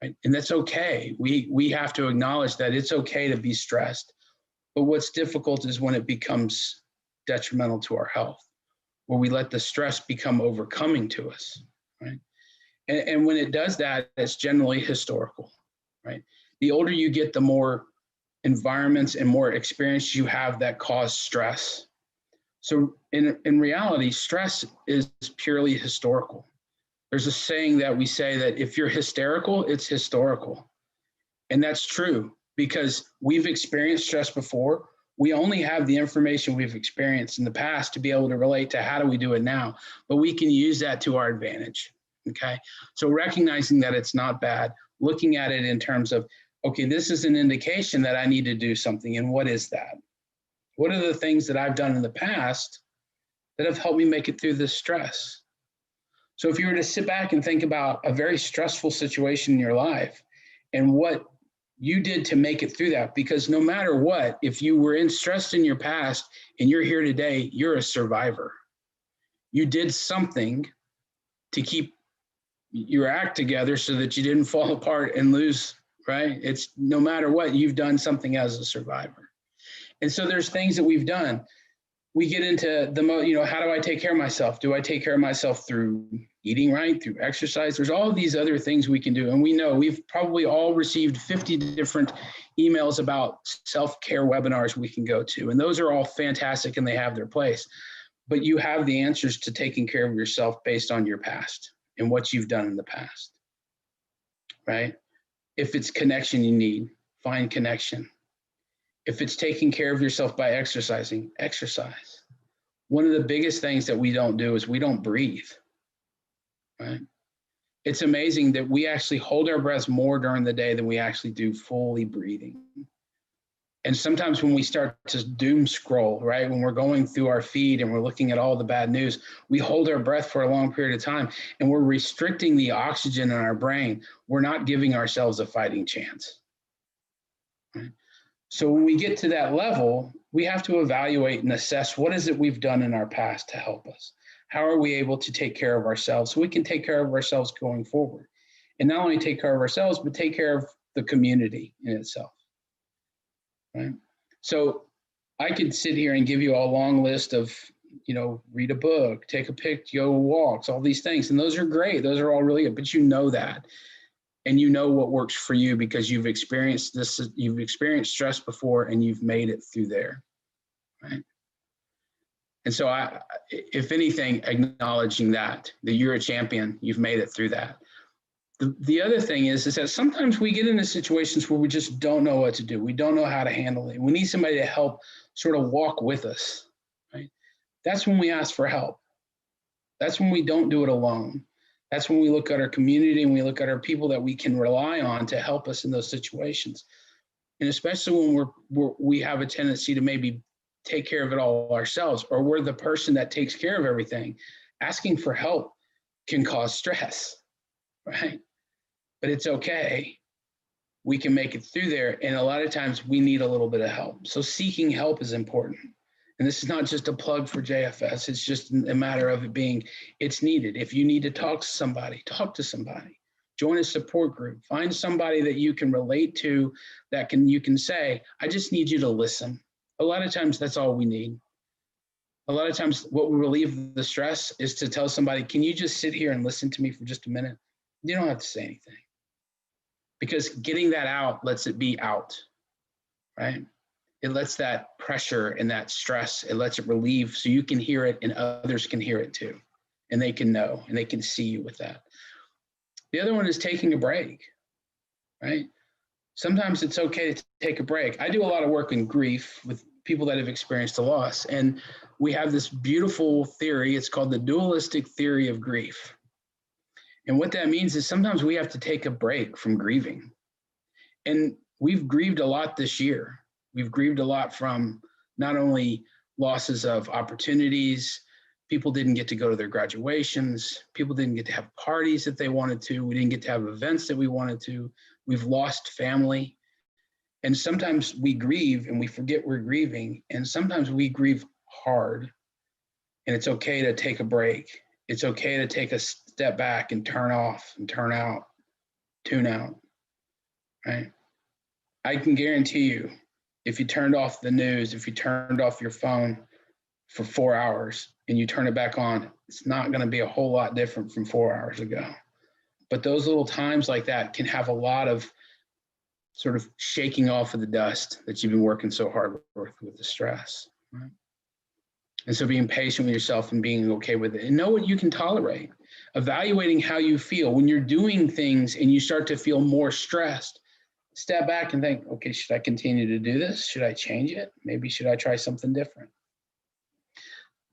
Right? And that's okay. We have to acknowledge that it's okay to be stressed. But what's difficult is when it becomes detrimental to our health, where we let the stress become overcoming to us, right? And when it does that, it's generally historical, right? The older you get, the more environments and more experience you have that cause stress. So in reality, stress is purely historical. There's a saying that we say that if you're hysterical, it's historical. And that's true because we've experienced stress before. We only have the information we've experienced in the past to be able to relate to how do we do it now, but we can use that to our advantage, okay? So recognizing that it's not bad, looking at it in terms of, okay, this is an indication that I need to do something, and what is that? What are the things that I've done in the past that have helped me make it through this stress? So if you were to sit back and think about a very stressful situation in your life and what you did to make it through that, because no matter what, if you were stressed in your past and you're here today, you're a survivor. You did something to keep your act together so that you didn't fall apart and lose, right? It's no matter what, you've done something as a survivor. And so there's things that we've done. We get into how do I take care of myself? Do I take care of myself through eating right, through exercise? There's all these other things we can do. And we know we've probably all received 50 different emails about self-care webinars we can go to. And those are all fantastic and they have their place. But you have the answers to taking care of yourself based on your past and what you've done in the past, right? If it's connection you need, find connection. If it's taking care of yourself by exercising, exercise. One of the biggest things that we don't do is we don't breathe, right? It's amazing that we actually hold our breaths more during the day than we actually do fully breathing. And sometimes when we start to doom scroll, right, when we're going through our feed and we're looking at all the bad news, we hold our breath for a long period of time and we're restricting the oxygen in our brain. We're not giving ourselves a fighting chance, right? So when we get to that level, we have to evaluate and assess what is it we've done in our past to help us. How are we able to take care of ourselves so we can take care of ourselves going forward? And not only take care of ourselves, but take care of the community in itself, right? So I could sit here and give you a long list of, read a book, take a pic, go walks, all these things. And those are great. Those are all really good, but you know that. And you know what works for you because you've experienced this, you've experienced stress before and you've made it through there, right? And so if anything, acknowledging that you're a champion, you've made it through that. The other thing is that sometimes we get into situations where we just don't know what to do. We don't know how to handle it. We need somebody to help sort of walk with us, right? That's when we ask for help. That's when we don't do it alone. That's when we look at our community and we look at our people that we can rely on to help us in those situations. And especially when we have a tendency to maybe take care of it all ourselves, or we're the person that takes care of everything, asking for help can cause stress, right? But it's okay. We can make it through there. And a lot of times we need a little bit of help. So seeking help is important. And this is not just a plug for JFS. It's just a matter of it being, it's needed. If you need to talk to somebody, talk to somebody. Join a support group. Find somebody that you can relate to, that you can say, I just need you to listen. A lot of times that's all we need. A lot of times what will relieve the stress is to tell somebody, can you just sit here and listen to me for just a minute? You don't have to say anything. Because getting that out lets it be out, right? It lets that pressure and that stress, it lets it relieve so you can hear it and others can hear it too. And they can know and they can see you with that. The other one is taking a break, right? Sometimes it's okay to take a break. I do a lot of work in grief with people that have experienced a loss. And we have this beautiful theory. It's called the dualistic theory of grief. And what that means is sometimes we have to take a break from grieving. And we've grieved a lot this year. We've grieved a lot from not only losses of opportunities, people didn't get to go to their graduations, people didn't get to have parties that they wanted to, we didn't get to have events that we wanted to, we've lost family. And sometimes we grieve and we forget we're grieving, and sometimes we grieve hard. And it's okay to take a break. It's okay to take a step back and turn off and turn out, tune out, right? I can guarantee you, if you turned off the news, if you turned off your phone for 4 hours and you turn it back on, it's not going to be a whole lot different from 4 hours ago. But those little times like that can have a lot of sort of shaking off of the dust that you've been working so hard with the stress. Right? And so being patient with yourself and being okay with it and know what you can tolerate. Evaluating how you feel when you're doing things and you start to feel more stressed. Step back and think, okay, should I continue to do this? Should I change it? Maybe should I try something different?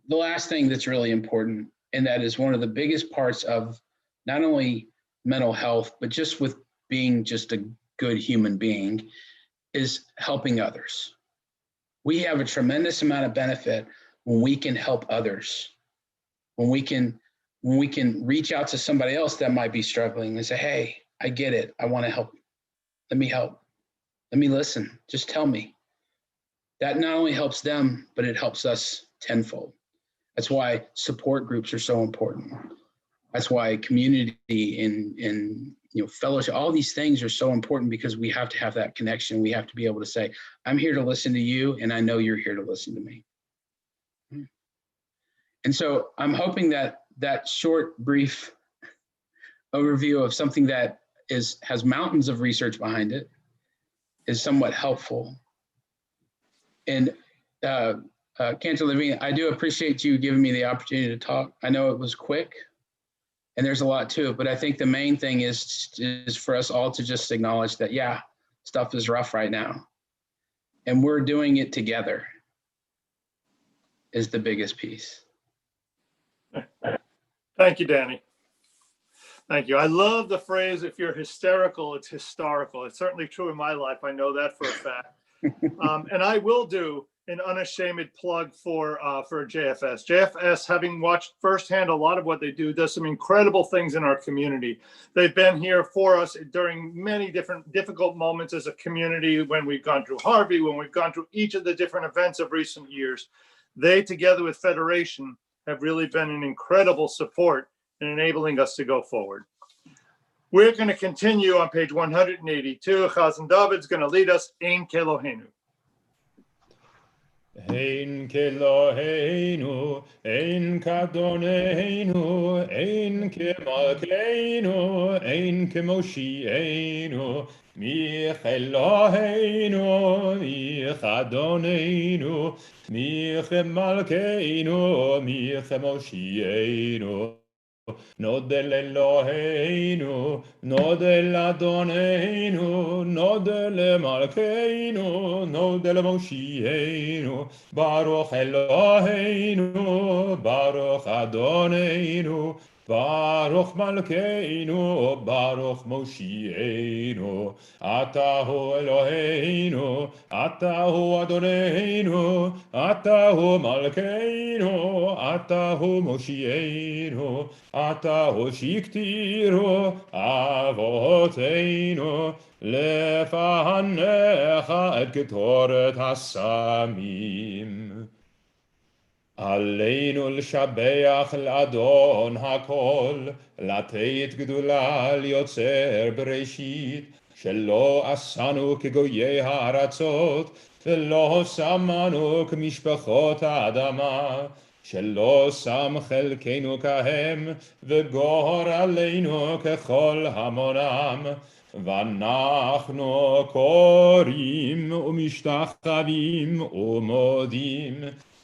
The last thing that's really important, and that is one of the biggest parts of not only mental health, but just with being just a good human being, is helping others. We have a tremendous amount of benefit when we can help others, when we can reach out to somebody else that might be struggling and say, hey, I get it. I want to help. Let me help. Let me listen. Just tell me. That not only helps them, but it helps us tenfold. That's why support groups are so important. That's why community and fellowship, all these things are so important because we have to have that connection. We have to be able to say, I'm here to listen to you, and I know you're here to listen to me. And so I'm hoping that that short, brief overview of something that has mountains of research behind it is somewhat helpful. And Cantor Levine, I do appreciate you giving me the opportunity to talk. I know it was quick and there's a lot to it, but I think the main thing is for us all to just acknowledge that, yeah, stuff is rough right now and we're doing it together is the biggest piece. Thank you, Danny. Thank you. I love the phrase, if you're hysterical, it's historical. It's certainly true in my life. I know that for a fact. And I will do an unashamed plug for JFS. JFS, having watched firsthand a lot of what they do, does some incredible things in our community. They've been here for us during many different difficult moments as a community, when we've gone through Harvey, when we've gone through each of the different events of recent years. They, together with Federation, have really been an incredible support in enabling us to go forward. We're going to continue on page 182. Chazan David's going to lead us in Kelohenu. Ein Keloheinu, ein Kadonenu, ein Kemalkeinu, ein Kemoshienu, mi Keloheinu, mi Kadonenu, mi Kemalkeinu, mi Kemoshienu. Nodel Eloheinu, Nodel Adonenu, Nodel Malkeinu, Nodel Moshienu, Baruch Eloheinu, Baruch Adonenu, Baruch Malkeinu, Baruch Moshienu, Atahu Eloheinu, Atahu Adonenu, Atahu Malkeinu, Atahu Moshienu, Atahu Shiktiru, Avoteinu, Lefanecha et Ketoret Hasamim. עלינו לשבח לאדון הכל, לתת גדולה ליוצר בראשית, שלא עשנו כגויי הארצות, ולא שמנו כמשפחות האדמה, שלא שם חלקנו כהם, וגורלנו ככל המונם. ואנחנו קוראים ומשתחווים ומודים,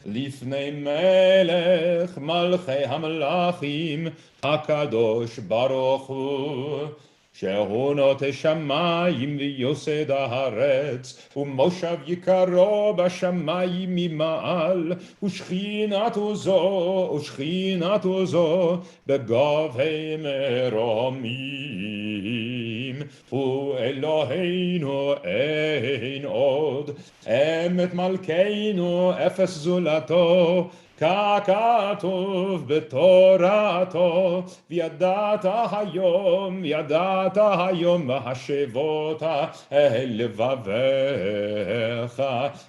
לפני מלך מלכי המלכים הקדוש ברוך הוא, שהוא נוטה שמיים ויוסד הארץ, ומושב יקרו בשמיים ממעל, ושכינתו זו בגובה מרומים. הוא אלוהינו אין עוד, אמת מלכנו אפס זולתו, ככתוב בתורתו, וידעת היום והשבות אל לבביך,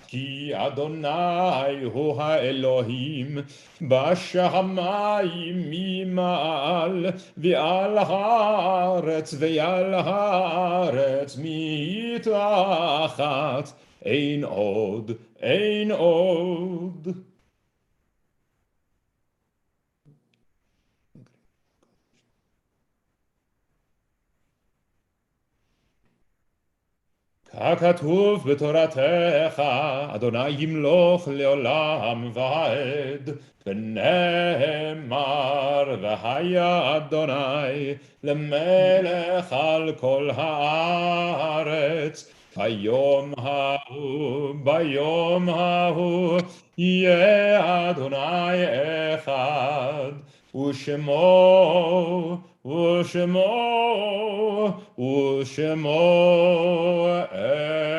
כי אדוני הוא האלוהים בשמיים ממעל, ועל הארץ מתחת, אין עוד. ככתוב בתורתך, אדוני ימלוך לעולם ועד, ונאמר, והיה אדוני למלך על כל הארץ, ביום ההוא יהיה אדוני אחד, ושמו אחד.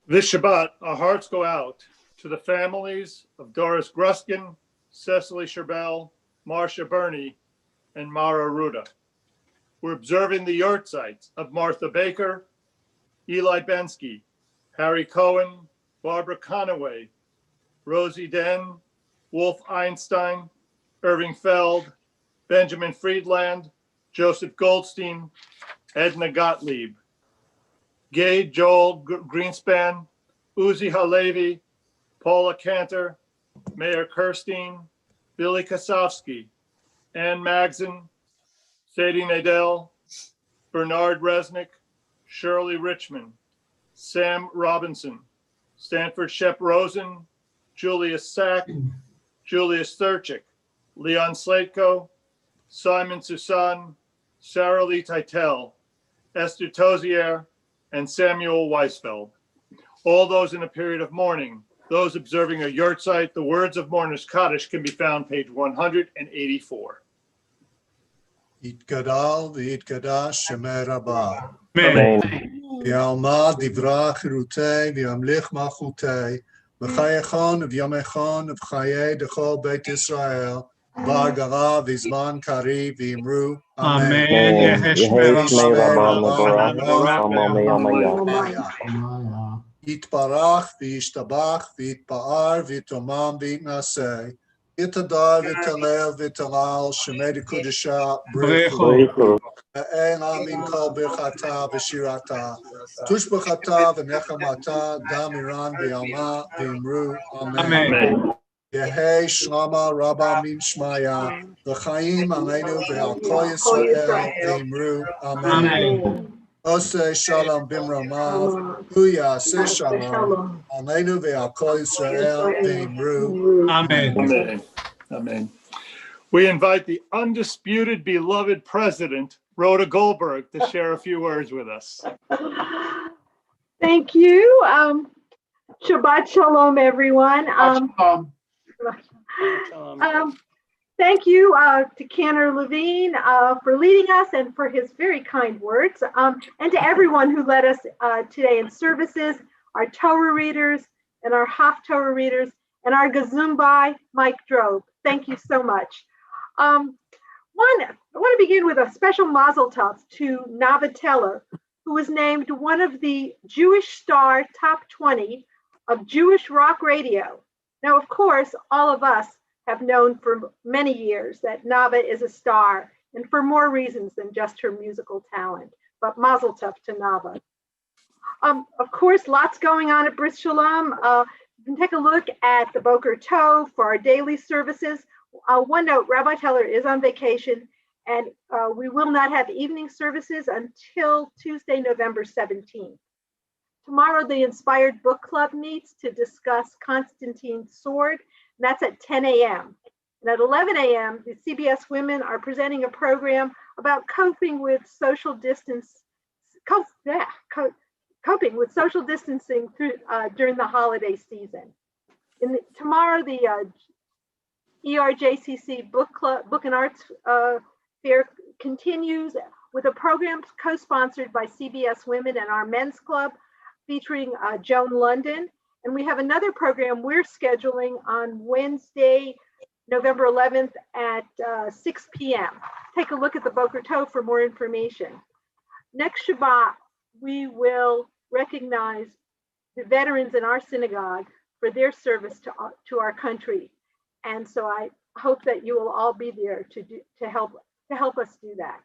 This Shabbat, our hearts go out to the families of Doris Gruskin, Cecily Sherbel, Marcia Burney, and Mara Ruda. We're observing the yahrzeit of Martha Baker, Eli Bensky, Harry Cohen, Barbara Conaway, Rosie Den, Wolf Einstein, Irving Feld, Benjamin Friedland, Joseph Goldstein, Edna Gottlieb, Gay Joel Greenspan, Uzi Halevi, Paula Cantor, Mayor Kirstein, Billy Kasowski, Ann Magson, Sadie Nadell, Bernard Resnick, Shirley Richmond, Sam Robinson, Stanford Shep Rosen, Julius Sack, Julius Thurchik, Leon Slatko, Simon Susan, Sarah Lee Teitel, Esther Tozier, and Samuel Weisfeld. All those in a period of mourning, those observing a yahrzeit, the words of Mourner's Kaddish can be found page 184. יתגדל ויתקדש שמי רבה. אמן. ויעלמה דברה חירותי וימליך מלכותי, בחייכון ובימיכון ובחיי דכל בית ישראל, בהגלה וזמן קריב ואמרו אמן. אמן. יהי שמי רבה מבורך ומאמיה. יתברך וישתבח ויתפאר ויתרומם ויתנשא, יתהדר ויתהלל ויתהלל שמי דקודשה ברכו. ואין אמין כל ברכתה ושירתה, תושבחתה ונחמתה, דם אירן ויעלמה ואמרו אמן. יהי שלמה רבה מן שמיה, וחיים עלינו ועל כל ישראל ואמרו אמן. עושה שלום במרומיו, הוא יעשה שלום עלינו ועל כל ישראל ואמרו אמן. Amen. Amen. We invite the undisputed beloved president, Rhoda Goldberg, to share a few words with us. Thank you. Shabbat Shalom, everyone. Thank you to Cantor Levine for leading us and for his very kind words, and to everyone who led us today in services, our Torah readers and our Haftorah readers, and our Gazumbai, Mike Drobe. Thank you so much. I want to begin with a special mazel tov to Nava Teller, who was named one of the Jewish Star Top 20 of Jewish rock radio. Now, of course, all of us have known for many years that Nava is a star, and for more reasons than just her musical talent. But mazel tov to Nava. Of course, lots going on at Bris Shalom. You can take a look at the Boker Tov for our daily services. One note, Rabbi Teller is on vacation, and we will not have evening services until Tuesday, November 17th. Tomorrow, the Inspired Book Club meets to discuss Constantine's Sword, and that's at 10 a.m. And at 11 a.m., the CBS Women are presenting a program about coping with social distancing through during the holiday season. Tomorrow, the ERJCC Book and Arts Fair continues with a program co-sponsored by CBS Women and our Men's Club, featuring Joan London. And we have another program we're scheduling on Wednesday, November 11th at 6 p.m. Take a look at the Boker Tov for more information. Next Shabbat, we will recognize the veterans in our synagogue for their service to our country. And so I hope that you will all be there to help us do that.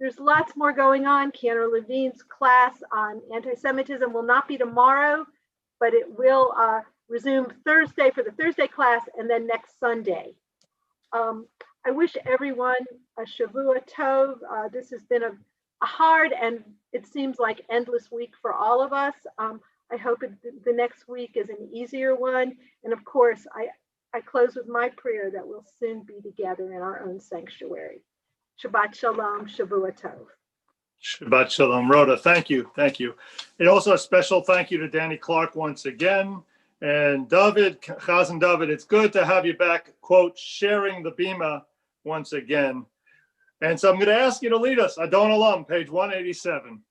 There's lots more going on. Cantor Levine's class on anti-Semitism will not be tomorrow, but it will resume Thursday for the Thursday class and then next Sunday. I wish everyone a Shavua Tov. This has been a hard and it seems like endless week for all of us. I hope the next week is an easier one. And of course, I close with my prayer that we'll soon be together in our own sanctuary. Shabbat Shalom, Shavua Tov. Shabbat Shalom. Rhoda, thank you. Thank you. And also a special thank you to Danny Clark once again. And David, Chazan David, it's good to have you back, quote, sharing the Bima once again. And so I'm going to ask you to lead us. Adon Olam, page 187.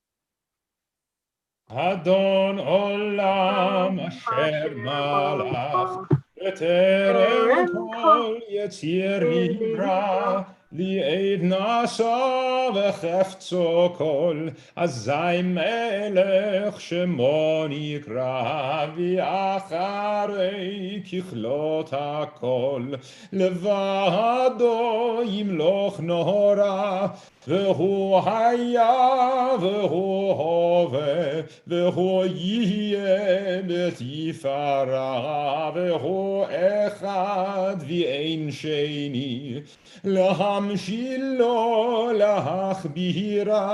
Adon Olam Asher Malach B'terem Kol Yetzir Nivra Li'ed Nasa V'chefzo Kol Azai Melech Shemo Nikra V'acharei Kichlot HaKol Levado Yimloch Nora V'hu Haya V'hu Hove V'hu Yihye B'tifara V'hu Echad V'ein Sheni L'hamshilo L'achbira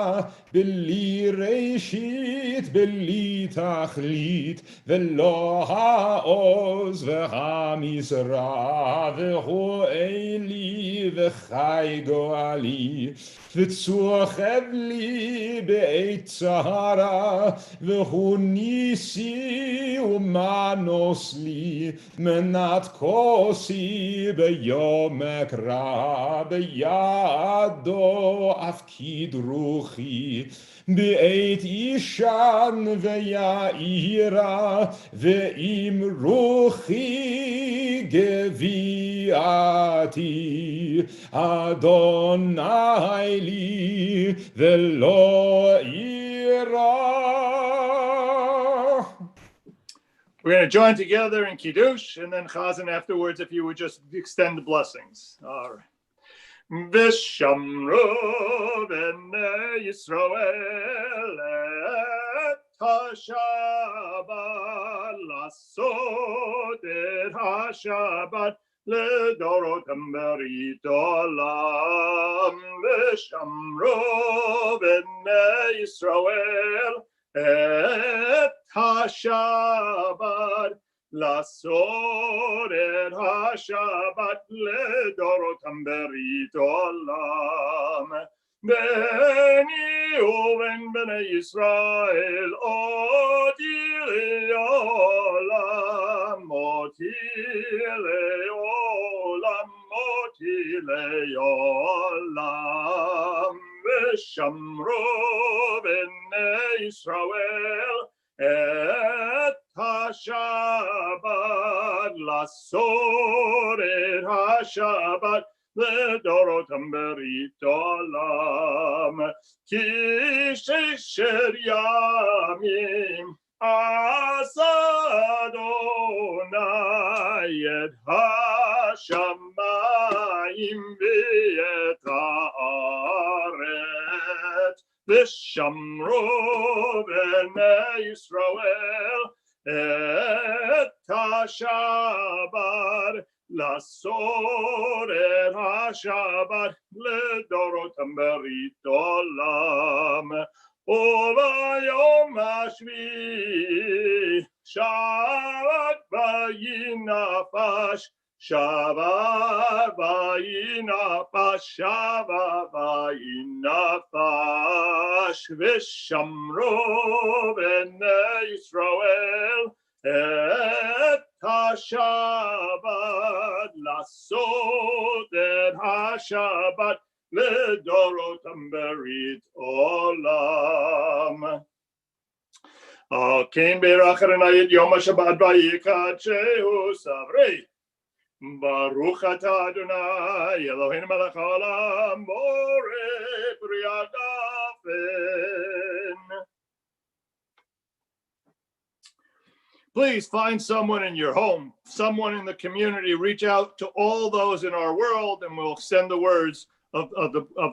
B'li Reishit B'li Tachlit V'lo Ha'oz V'hamizra V'hu Eli V'chai Goali V'tzuchev li be'eit Sahara V'hu nisi u'manos li Menat kosi be'yom ekra Be'yado afkid ruchi Be'eit ishan ve'ya'ira Ve'im ruchi gevi'ati Adonai li ve'lo ira. We're going to join together in Kiddush, and then Chazan afterwards, if you would just extend the blessings. All right. V'shamro b'nei Yisrael et ha-Shabbat lasot et ha-Shabbat לדורותם ברית עולם ושמרו בני ישראל את השבת לעשות את השבת לדורותם ברית עולם בני ובן בני ישראל אותי לעולם אותי לעולם אותי לעולם ושמרו בני ישראל את השבת לעשות את השבת לדורותם ברית עולם כי ששת ימים עשה אדוני את השמיים ואת הארץ ושמרו בני ישראל את השבת לעשות את השבת לדורותם ברית עולם וביום השביעי שבת וינפש שבת וינפש שבת וינפש ושמרו בני ישראל את השבת לעשות את השבת לדורותם ברית עולם. כן בירך אדוני את יום השבת ויקדשהו סברי. ברוך אתה אדוני אלוהינו מלך העולם בורא פרי הגפן. Please find someone in your home, someone in the community, reach out to all those in our world, and we'll send the words of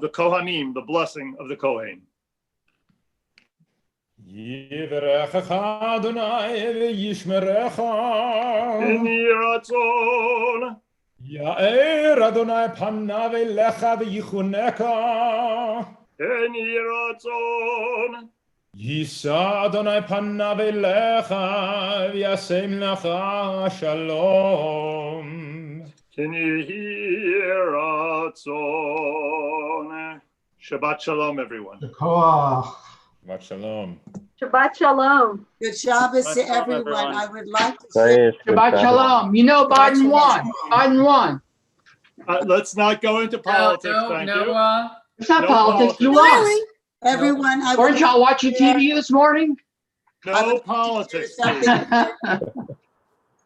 the Kohanim, the blessing of the Kohen. Yivrechecha Adonai v'yishmerecha. In Yiratzon. יאר אדוני פניו אליך ויחונך. כן יהי רצון. יישא אדוני פניו אליך וישם לך שלום. כן יהי רצון. Shabbat shalom, everyone. Shabbat shalom. Shabbat shalom. Good Shabbos to shalom, everyone. everyone. I would like to Shabbat Shalom. You know Biden won. Biden won. Let's not go into politics, thank you. It's not No politics. You politics. won. everyone. I would Weren't y'all like watching to share TV this morning? No politics. please.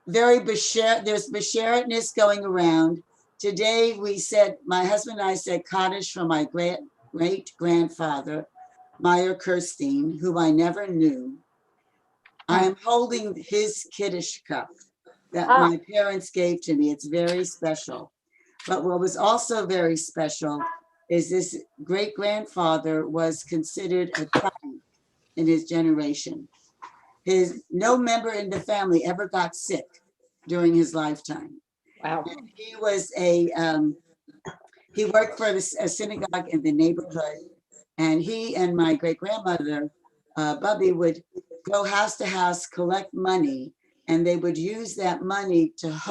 very bashar. There's basharatness going around. Today we said, my husband and I said Kaddish for my great grandfather, Meyer Kirstein, whom I never knew. I am holding his Kiddush cup that my parents gave to me. It's very special. But what was also very special is this great grandfather was considered a tzaddik in his generation. No member in the family ever got sick during his lifetime. Wow. And he was he worked for a synagogue in the neighborhood, and he and my great grandmother, Bubby, would go house to house, collect money, and they would use that money to host